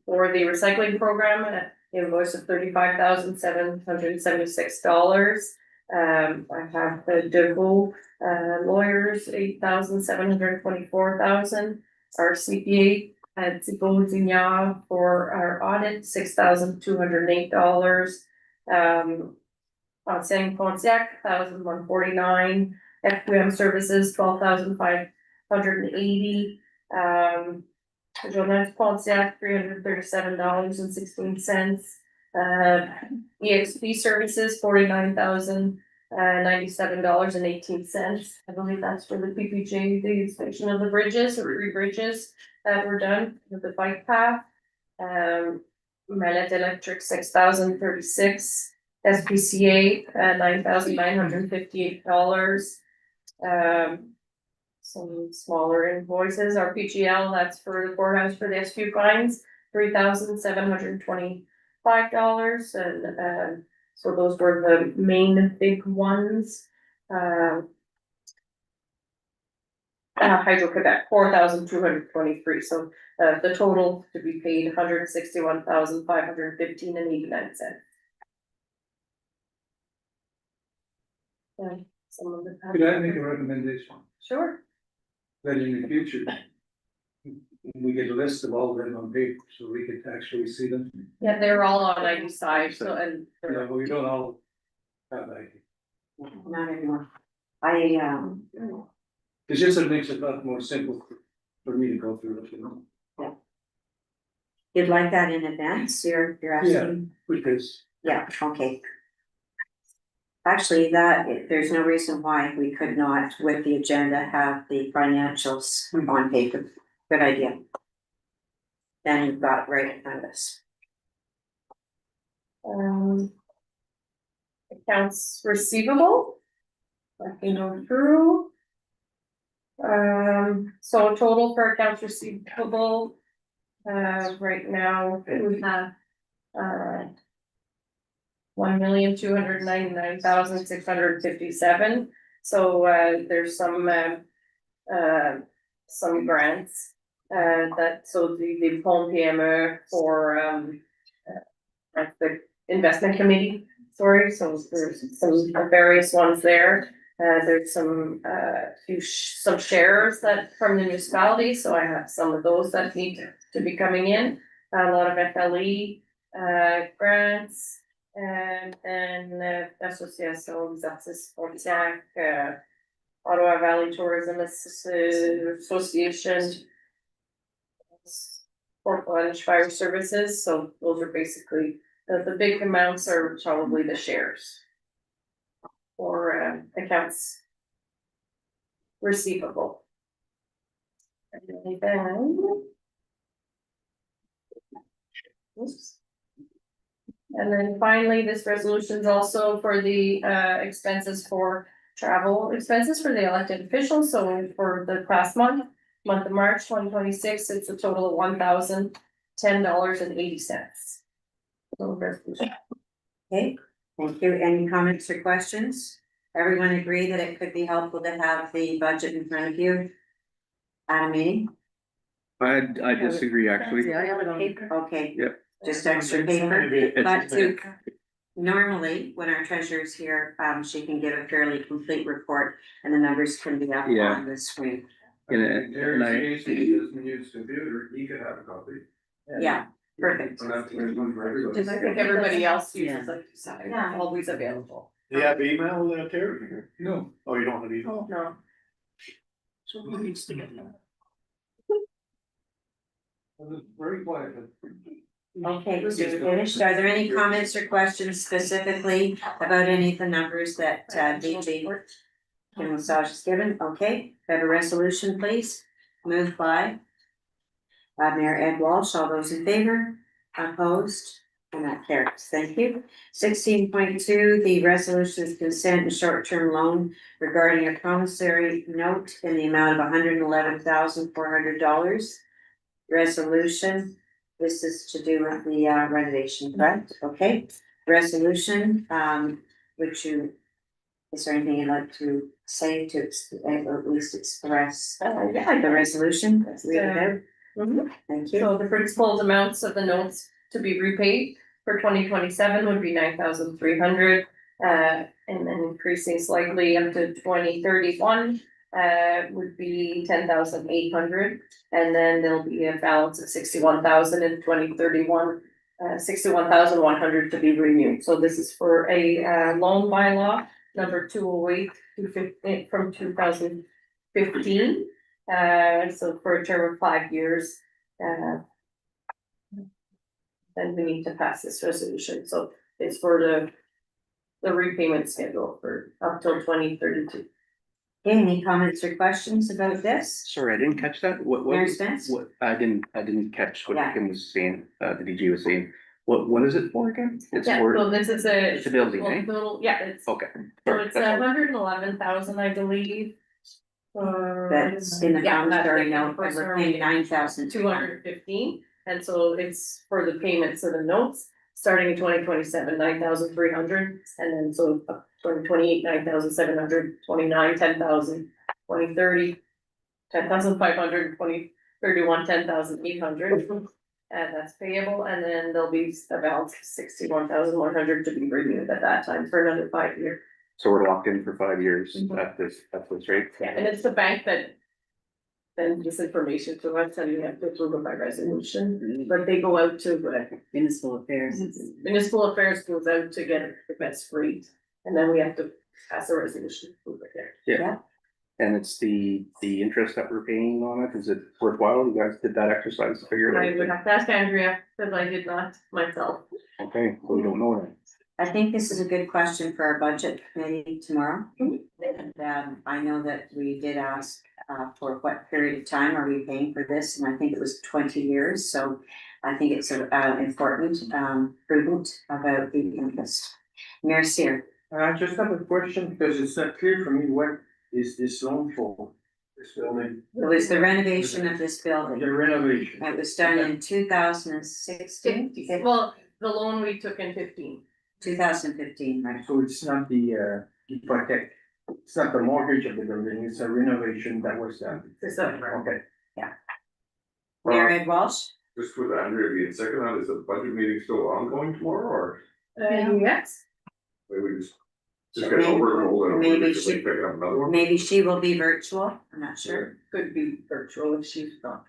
B: for the recycling program, an invoice of $35,776. I have the Devo lawyers, $8,724,000. Our CPA at Ziggy for our audit, $6,208. Conseil Pontiac, $1,149. FQM services, $12,580. Jonas Pontiac, $337.16. EXP services, $49,097.18. I believe that's for the PPJ, the inspection of the bridges, or 3 bridges that were done with the bike path. Mallet Electric, $6,036. SPCA, $9,958. Some smaller invoices, our PGL, that's for the courthouse for the SQ fines, $3,725, and so those were the main big ones. Hydro-Quebec, $4,223, so the total to be paid, $161,515.89. Some of the.
C: Could I make a recommendation?
B: Sure.
C: That in the future, we get a list of all of them on paper, so we could actually see them.
B: Yeah, they're all on ID side, so, and.
C: Yeah, but we don't all have that.
A: Not anymore.
C: It's just it makes it a lot more simple for me to go through it, you know?
A: You'd like that in advance, you're asking?
C: Because.
A: Yeah, okay. Actually, there's no reason why we could not, with the agenda, have the financials on paper. Good idea. Then you've got it right in front of us.
B: Accounts receivable. Looking through. So total for accounts receivable, right now, we have, $1,299,657. So, there's some grants, so the Pont PME for, like the investment committee, sorry, so there's some various ones there. There's some shares that from the municipality, so I have some of those that need to be coming in. A lot of FLE, grants, and then Association Exercice Frontière, Ottawa Valley Tourism Association, Portland Fire Services, so those are basically, the big amounts are probably the shares. For accounts receivable. And then. Oops. And then finally, this resolution is also for the expenses for travel expenses for the elected officials. So for the past month of March 2026, it's a total of $1,010.80.
A: Okay, thank you. Any comments or questions? Everyone agree that it could be helpful to have the budget in front of you at a meeting?
G: I disagree, actually.
D: Yeah, I have it on paper.
A: Okay.
G: Yep.
A: Just extra paper, but normally, when our treasurer's here, she can give a fairly complete report and the numbers can be up on the screen.
I: Terry's case, he doesn't use computer, he could have a copy.
A: Yeah, perfect.
I: And that's there's one for everybody.
B: I think everybody else uses
K: Yeah.
B: always available.
P: Do you have email, Terry?
C: No.
P: Oh, you don't have email?
B: No.
C: So who needs to get that? Very quiet.
A: Okay, so we're finished. Are there any comments or questions specifically about any of the numbers that DG and massage is given? Okay, we have a resolution, please. Moved by Mayor Ed Walsh. All those in favor? Opposed? And that carries. Thank you. 16.2, the resolution is consent and short-term loan regarding a promissory note in the amount of $111,400. Resolution. This is to do with the renovation, correct? Okay. Resolution, which is there anything you'd like to say to, or at least express the resolution? Read it out. Thank you.
B: So the principal amounts of the notes to be repaid for 2027 would be $9,300, and then increasing slightly up to 2031 would be 10,800. And then there'll be a balance of 61,000 in 2031, 61,100 to be renewed. So this is for a loan bylaw number 208 from 2015. So for a term of 5 years, then we need to pass this resolution. So it's for the repayment schedule for up till 2032.
A: Any comments or questions about this?
G: Sorry, I didn't catch that.
A: Mayor Spence?
G: What, I didn't catch what
A: Yeah.
G: Kim was saying, the DG was saying. What is it for again? It's
B: Yeah,
G: for,
B: so this is
G: it's a building,
B: well,
G: eh?
B: total, yeah, it's,
G: Okay.
B: so it's 111,000, I believe.
A: That's in the
B: Yeah, that's
A: promissory
B: in the
A: note, and we're
B: promissory
A: paying 9,000.
B: 215, and so it's for the payments of the notes, starting in 2027, 9,300, and then so 2028, 9,700, 29, 10,000, 2030, 10,500, 2031, 10,800. And that's payable, and then there'll be about 61,100 to be renewed at that time for another 5 years.
G: So we're locked in for 5 years
B: Mhm.
G: at this rate?
B: Yeah, and it's the bank that sends this information to us, and we have to approve it by resolution, but they go out to
A: Municipal affairs.
B: municipal affairs goes out to get the best rate, and then we have to pass a resolution to approve it there.
G: Yeah. And it's the interest that we're paying on it, is it worthwhile? You guys did that exercise to figure
B: I
G: it
B: would
G: out?
B: have to ask Andrea, because I did not myself.
G: Okay, so we don't know that.
A: I think this is a good question for our budget committee tomorrow. And I know that we did ask for what period of time are we paying for this, and I think it was 20 years, so I think it's important, prudent about the interest. Mayor Seer.
C: I just have a question because it's not clear for me, what is this loan for? This building?
A: It was the renovation of this building.
C: The renovation.
A: It was done in 2016.
B: Well, the loan we took in 15.
A: 2015, right?
C: So it's not the hypothec, it's not the mortgage of the building, it's a renovation that was done.
B: Is that
C: Okay.
A: Mayor Ed Walsh?
J: Just with Andrea being second on, is the budget meeting still ongoing tomorrow, or
B: Yes.
J: maybe we just get over and hold it?
A: Maybe
J: Just like
A: she-
J: picking up another one?
A: Maybe she will be virtual, I'm not sure.
B: Could be virtual if she's not.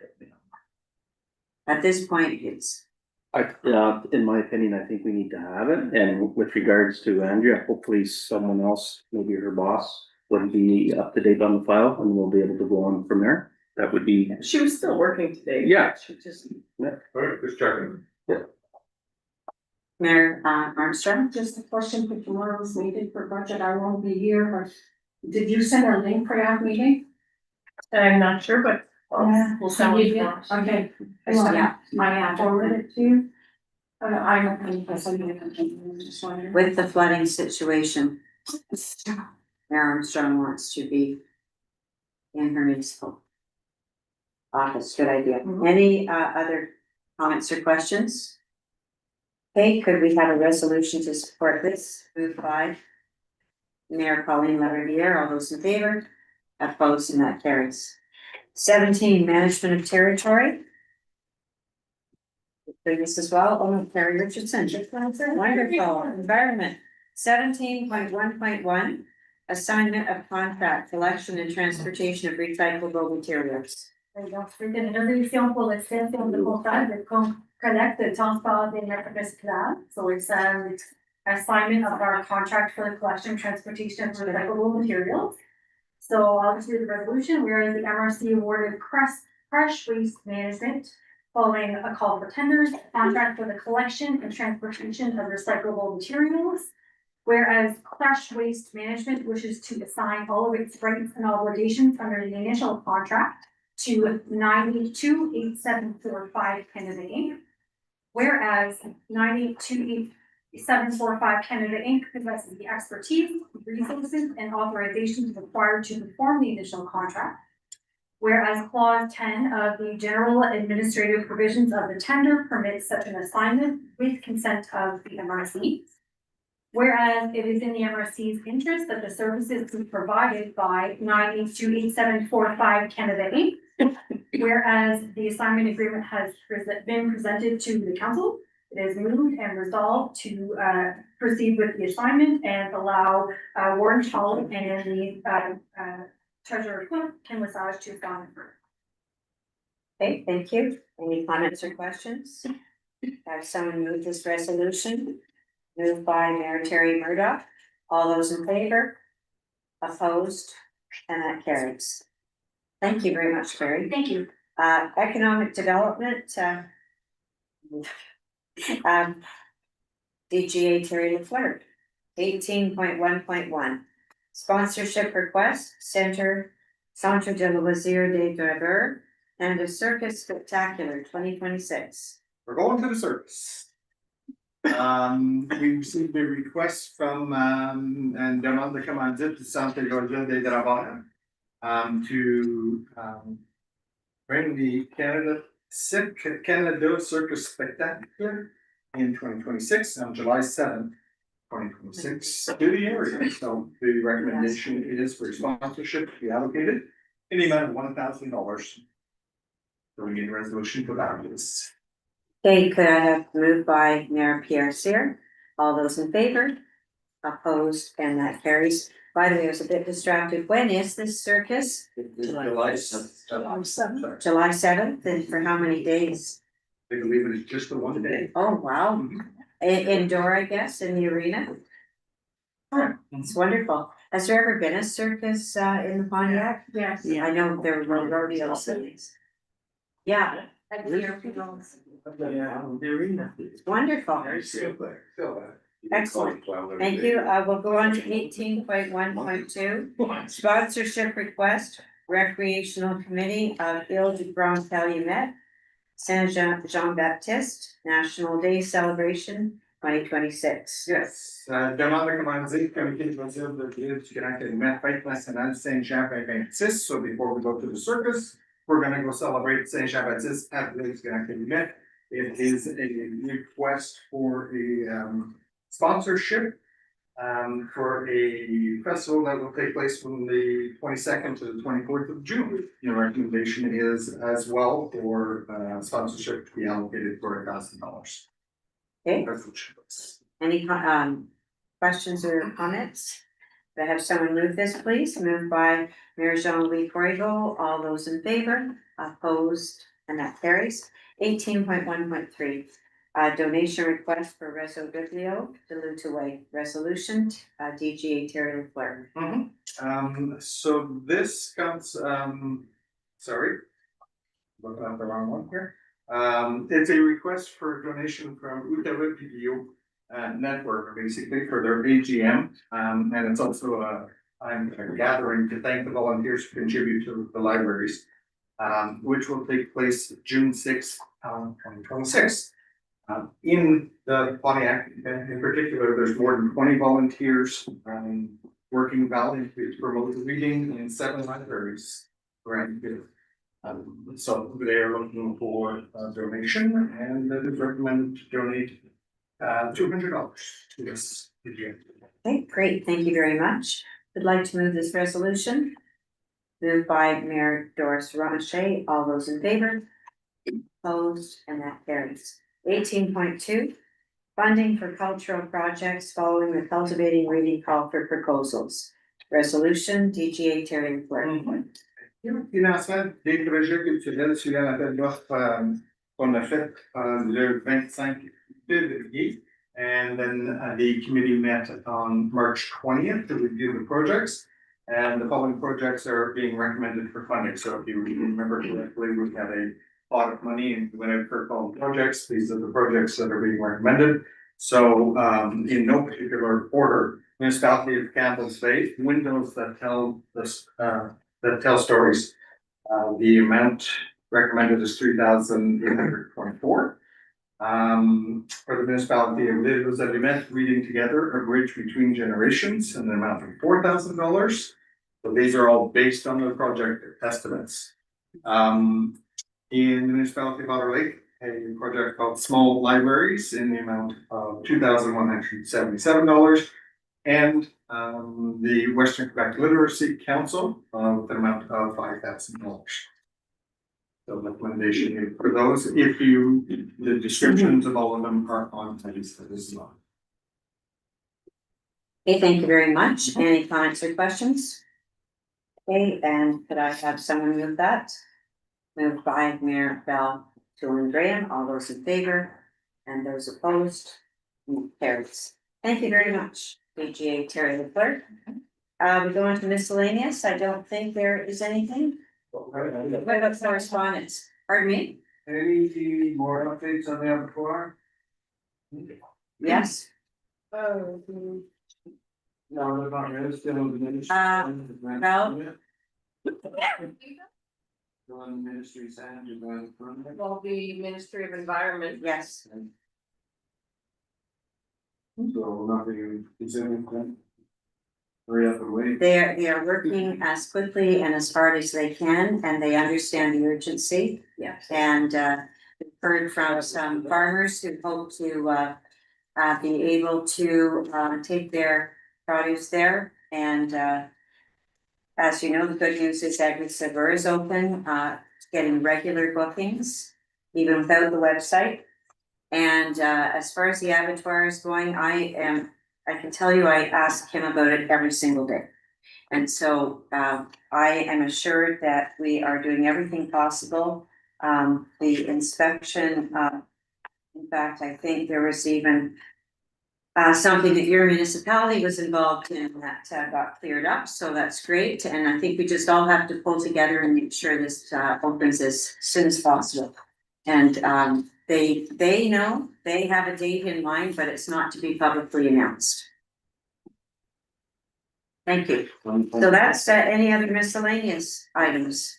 A: At this point, it's,
G: In my opinion, I think we need to have it, and with regards to Andrea, hopefully someone else, maybe her boss, would be up to date on the file, and we'll be able to go on from there. That would be,
B: She was still working today.
G: Yeah.
B: She just.
J: Alright, just checking.
A: Mayor Armstrong?
E: Just a question for tomorrow's meeting for budget, I won't be here, but did you send a link for that meeting?
B: I'm not sure, but we'll send
E: You
B: it.
E: did? Okay. I forwarded it to you. I don't think that's something I can, just wondering.
A: With the flooding situation, Mayor Armstrong wants to be in her municipal office. Good idea. Any other comments or questions? Okay, could we have a resolution to support this? Moved by Mayor Pauline Lavriere. All those in favor? Opposed, and that carries. 17, management of territory. Doing this as well, Terry Richardson. Wonderful. Environment. 17.1.1, assignment of contract, collection and transportation of recyclable materials.
K: C'est une résolution pour le cession de contrat de collecte de transport des matières recyclables. So it's assignment of our contract for the collection, transportation of recyclable materials. So I'll just read the resolution, whereas the MRC awarded crush waste management following a call for tenders, contract for the collection and transportation of recyclable materials. Whereas Crush Waste Management wishes to assign all of its rights and obligations under the initial contract to 928745 Canada Inc. Whereas 928745 Canada Inc. possesses the expertise, resources, and authorizations required to perform the initial contract. Whereas clause 10 of the general administrative provisions of the tender permits such an assignment with consent of the MRC. Whereas it is in the MRC's interest that the services be provided by 928745 Canada Inc. Whereas the assignment agreement has been presented to the council, it is moved and resolved to proceed with the assignment and allow Warden Hall and the treasurer clerk and massage to Donna.
A: Okay, thank you. Any comments or questions? Have someone move this resolution? Moved by Mayor Terry Murdoch. All those in favor? Opposed? And that carries. Thank you very much, Carrie.
K: Thank you.
A: Economic development, DGA Terry LaFleur, 18.1.1. Sponsorship request, Centre de Loisirs des Graveurs and a Circus Spectacular 2026.
P: We're going to the circus. We received a request from, and demande de commandite du Centre des Loisirs des Graveurs, to, bring the Canada Circus Spectacular in 2026 on July 7th, 2026 to the area. So the recommendation is for sponsorship to be allocated in the amount of $1,000. So we need a resolution for that.
A: Okay, could I have moved by Mayor Pierre Cyr? All those in favor? Opposed, and that carries. By the way, I was a bit distracted. When is this circus?
P: July 7th.
A: July 7th, and for how many days?
P: I believe it is just the one day.
A: Oh, wow. Indoor, I guess, in the arena? Oh, it's wonderful. Has there ever been a circus in the Pontiac?
K: Yes.
A: Yeah, I know there were rodeos and things. Yeah,
P: Yeah, the arena.
A: it's wonderful. Excellent. Thank you. We'll go on to 18.1.2. Sponsorship request, recreational committee of Ile du Grand Calumet, Saint Jean Baptiste, National Day Celebration 2026.
P: Yes, demande de commandite, comité de loisirs de l'île du Grand Calumet, fête nationale Saint-Jean-Baptiste. So before we go to the circus, we're gonna go celebrate Saint-Jean-Baptiste at the Île du Grand Calumet. It is a request for a sponsorship for a festival that will take place from the 22nd to the 24th of June. Your recommendation is as well for sponsorship to be allocated for $1,000.
A: Okay, any questions or comments? Could I have someone move this, please? Moved by Mayor Jean-Louis Corrigo. All those in favor? Opposed? And that carries. 18.1.3. Donation request for Reso Biblio, Dilute Away Resolution, DGA Terry LaFleur.
P: So this comes, sorry. Looking at the wrong one here. It's a request for donation from Utawa PDO network, basically for their AGM. And it's also I'm gathering to thank the volunteers who contribute to the libraries, which will take place June 6th, 2026. In the Pontiac, in particular, there's more than 20 volunteers working valiantly to promote reading in 7 libraries around here. So they are looking for a donation, and they recommend to donate $200 to this.
A: Okay, great. Thank you very much. Would like to move this resolution. Moved by Mayor Doris Ranchet. All those in favor? Opposed, and that carries. 18.2. Funding for cultural projects following the Cultivating Reading Call for Proposals. Resolution DGA Terry LaFleur.
P: Financement des projets culturels suivant l'appel d'offres qu'on a fait le 25 février. And then the committee met on March 20th to review the projects. And the following projects are being recommended for funding. So if you remember correctly, we had a lot of money and went out for all projects. These are the projects that are being recommended. So in no particular order, municipality of Campbell's Bay, windows that tell this that tell stories. The amount recommended is $3,824. For the municipality of Lille-aux-Allumettes, reading together, a bridge between generations, and an amount of $4,000. So these are all based on the project estimates. In the municipality of Otter Lake, a project called Small Libraries in the amount of $2,177. And the Western Quebec Literacy Council with an amount of $5,000. So recommendation for those, if you, the descriptions of all of them are on page for this month.
A: Okay, thank you very much. Any comments or questions? Okay, and could I have someone move that? Moved by Mayor Bell, Julian Graham, all those in favor, and those opposed, carries. Thank you very much, BGA Terry the clerk. We go into miscellaneous, I don't think there is anything. What about correspondence? Pardon me?
I: Any more updates on the abattoir?
A: Yes?
I: No, they're not really, still in the ministry.
A: Well.
I: Still in the ministry's hand, you're going to.
B: Well, the Ministry of Environment.
A: Yes.
I: So nothing is anything. Hurry up and wait.
A: They are working as quickly and as hard as they can, and they understand the urgency.
B: Yes.
A: And we've heard from some farmers who hope to be able to take their produce there. And as you know, the good news is that Agri-Saver is open, getting regular bookings, even without the website. And as far as the abattoir is going, I can tell you, I ask him about it every single day. And so I am assured that we are doing everything possible. The inspection, in fact, I think there was even something that your municipality was involved in that got cleared up, so that's great. And I think we just all have to pull together and make sure this opens as soon as possible. And they know, they have a date in mind, but it's not to be publicly announced. Thank you. So that's any other miscellaneous items?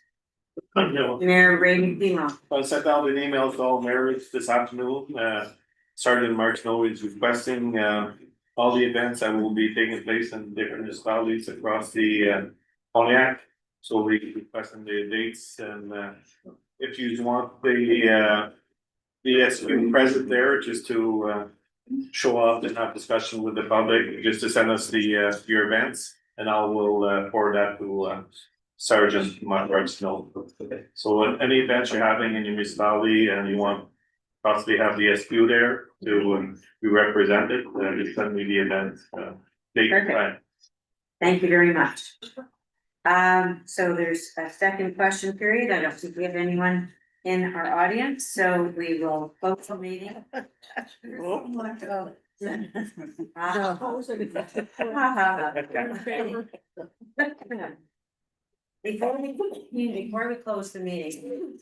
A: Mayor Ray Pima.
R: I sent out an email to all mayors this afternoon, starting in March now is requesting, all the events that will be taking place in different municipalities across the, Pontiac. So we requesting the dates and, if you want the SU present there, just to, show up and have discussion with the public, just to send us the, your events, and I will, forward that to, Sergeant Mark Snow. So any events you're having in your municipality and you want possibly have the SQ there to be represented, just send me the event, date and time.
A: Thank you very much. So there's a second question period. I don't think we have anyone in our audience, so we will close the meeting. Before we close the meeting,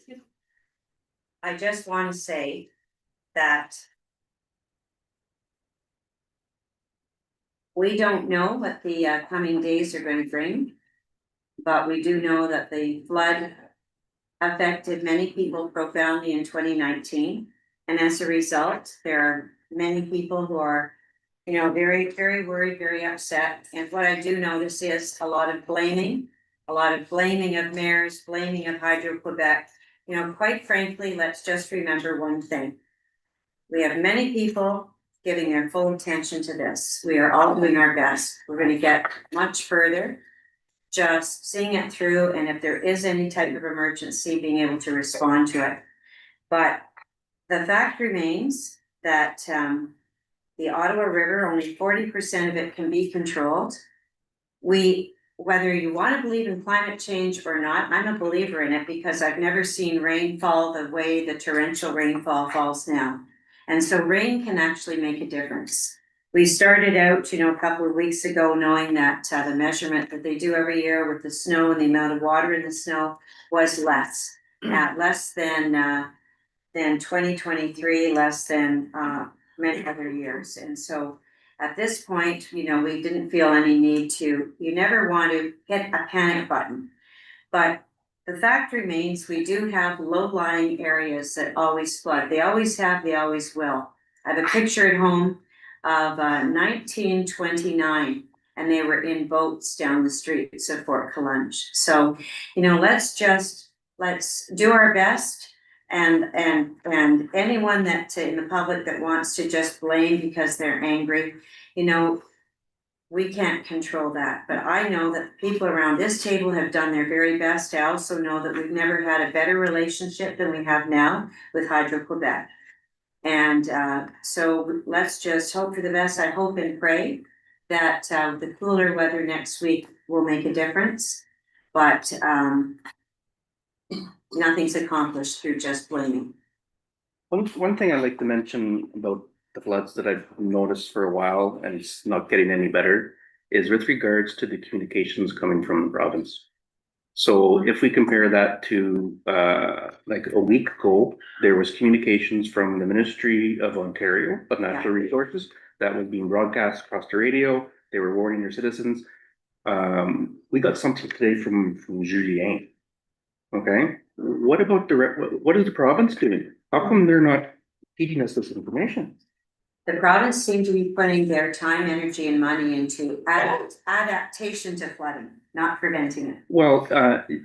A: I just want to say that we don't know what the coming days are going to bring, but we do know that the flood affected many people profoundly in 2019. And as a result, there are many people who are, you know, very, very worried, very upset. And what I do notice is a lot of blaming of mayors, blaming of Hydro-Quebec. You know, quite frankly, let's just remember one thing. We have many people giving their full attention to this. We are all doing our best. We're going to get much further. Just seeing it through, and if there is any type of emergency, being able to respond to it. But the fact remains that the Ottawa River, only 40% of it can be controlled. Whether you want to believe in climate change or not, I'm a believer in it because I've never seen rain fall the way the torrential rainfall falls now. And so rain can actually make a difference. We started out, you know, a couple of weeks ago knowing that the measurement that they do every year with the snow and the amount of water in the snow was less than 2023, less than many other years. And so at this point, you know, we didn't feel any need to, you never want to hit a panic button. But the fact remains, we do have low-lying areas that always flood. They always have, they always will. I have a picture at home of 1929, and they were in boats down the streets of Fort Collunge. So, you know, let's do our best. And anyone that in the public that wants to just blame because they're angry, you know, we can't control that. But I know that people around this table have done their very best. I also know that we've never had a better relationship than we have now with Hydro-Quebec. And so let's just hope for the best. I hope and pray that the cooler weather next week will make a difference. but, nothing's accomplished through just blaming.
G: One thing I'd like to mention about the floods that I've noticed for a while, and it's not getting any better, is with regards to the communications coming from the province. So if we compare that to like a week ago, there was communications from the Ministry of Ontario of Natural Resources that was being broadcast across the radio. They were warning their citizens. We got something today from Julien. Okay, what about what is the province doing? How come they're not feeding us this information?
A: The province seemed to be putting their time, energy and money into adaptation to flooding, not preventing it.
G: Well,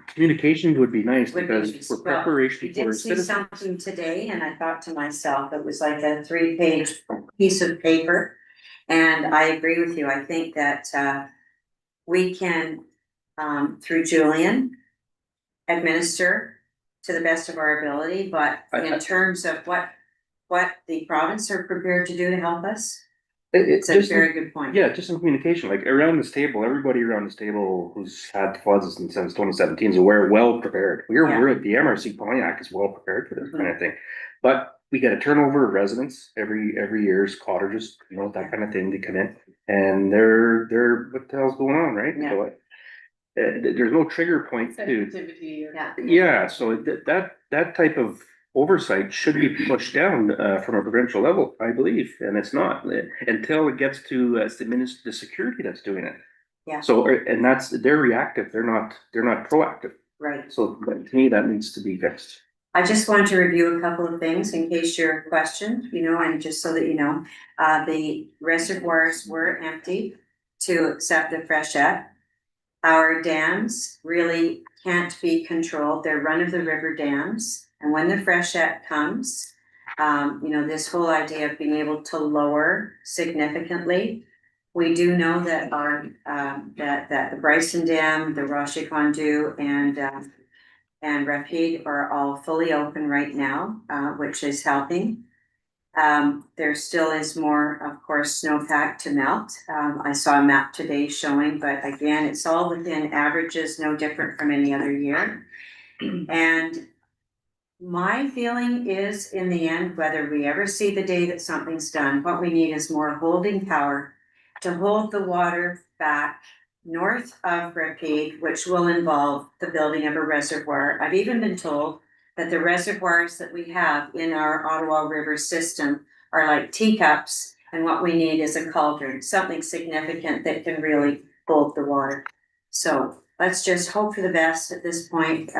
G: communication would be nice
A: Would be
G: because
A: nice.
G: for
A: Well,
G: preparation
A: I
G: for
A: did see
G: citizens.
A: something today and I thought to myself, it was like a 3-page piece of paper. And I agree with you. I think that we can, through Julian, administer to the best of our ability, but in terms of what the province are prepared to do to help us, it's a very good point.
G: Yeah, just in communication, like around this table, everybody around this table who's had floods since 2017 is well prepared. We're at the MRC Pontiac is well prepared for this kind of thing. But we get a turnover of residents every year's cottages, that kind of thing, to come in and they're what the hell's going on, right? So, there's no trigger point to,
B: Sensitivity or.
G: so that type of oversight should be pushed down from a provincial level, I believe, and it's not until it gets to the security that's doing it.
A: Yeah.
G: So and they're reactive, they're not proactive.
A: Right.
G: So to me, that needs to be fixed.
A: I just want to review a couple of things in case you're questioned, and just so that you know, the reservoirs were empty to accept the freshet. Our dams really can't be controlled. They're run-of-the-river dams. And when the freshet comes, this whole idea of being able to lower significantly, we do know that that the Bryson Dam, the Rochecondu and Rapide are all fully open right now, which is helping. There still is more, of course, snowpack to melt. I saw a map today showing, but again, it's all within averages, no different from any other year. And my feeling is, in the end, whether we ever see the day that something's done, what we need is more holding power to hold the water back north of Rapide, which will involve the building of a reservoir. I've even been told that the reservoirs that we have in our Ottawa River system are like teacups, and what we need is a cauldron, something significant that can really hold the water. So let's just hope for the best at this point.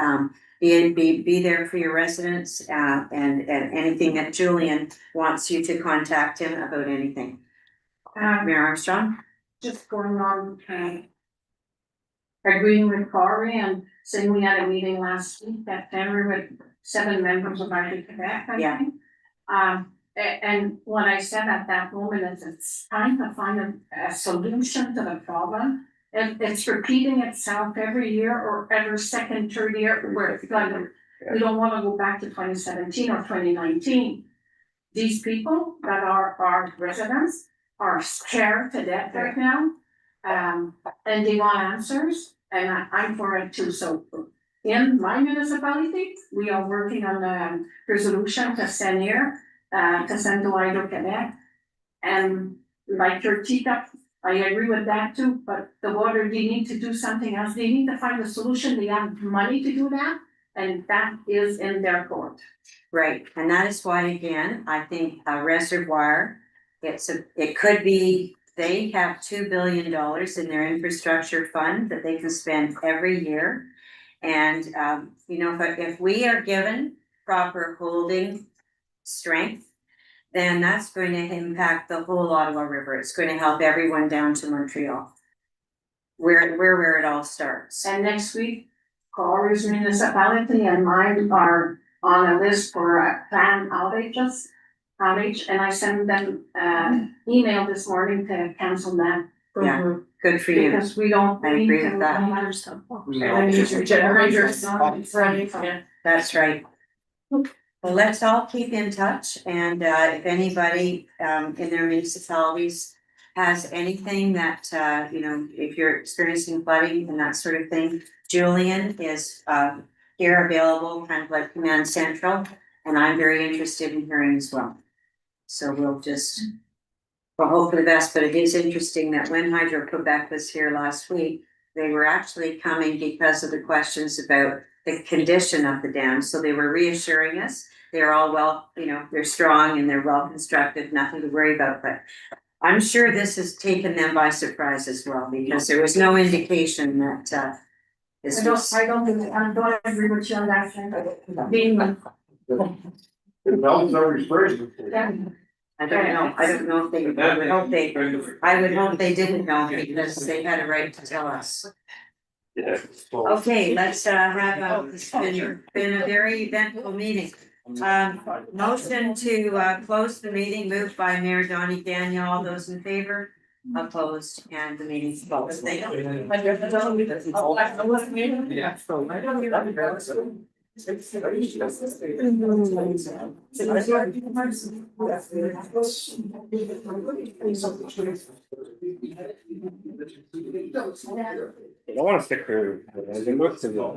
A: Be there for your residents, and anything that Julian wants you to contact him about anything. Mayor Armstrong?
E: Just going on, agreeing with Corey and saying we had a meeting last week that Denver with 7 members of our Quebec, I think. And what I said at that moment is it's time to find a solution to the problem. It's repeating itself every year or every second, third year where it's flooded. We don't wanna go back to 2017 or 2019. These people that are our residents are scared to death right now. And they want answers, and I'm for it too, so. In my municipality, we are working on a resolution to send here, to send to Hydro-Quebec. And like your teacup, I agree with that too, but the water, they need to do something else, they need to find a solution, they have money to do that, and that is in their court.
A: Right, and that is why, again, I think a reservoir, it could be, they have $2 billion in their infrastructure fund that they can spend every year. And, if we are given proper holding strength, then that's going to impact the whole Ottawa River. It's going to help everyone down to Montreal. Where it all starts.
E: And next week, Corey's municipality and mine are on a list for planned outage, and I sent them email this morning to cancel that.
A: Yeah, good for you.
E: Because we don't.
A: I agree with that.
B: Your generators running, yeah.
A: That's right. Well, let's all keep in touch, and if anybody in their municipalities has anything that, you know, if you're experiencing flooding and that sort of thing, Julian is, here available, kind of like Command Central, and I'm very interested in hearing as well. So we'll hope for the best, but it is interesting that when Hydro-Quebec was here last week, they were actually coming because of the questions about the condition of the dam, so they were reassuring us. They're all well, you know, they're strong and they're well constructed, nothing to worry about, but I'm sure this has taken them by surprise as well, because there was no indication that, this was.
E: I don't agree with you on that.
I: The bells are first.
A: I don't know if they, I would hope they didn't know because they had a right to tell us.
M: Yeah.
A: Okay, let's have it's been a very eventful meeting. Motion to close the meeting moved by Mayor Donnie Daniel. All those in favor? Opposed, and the meeting's closed. Thank you.
R: I don't wanna stick her. It looks as though-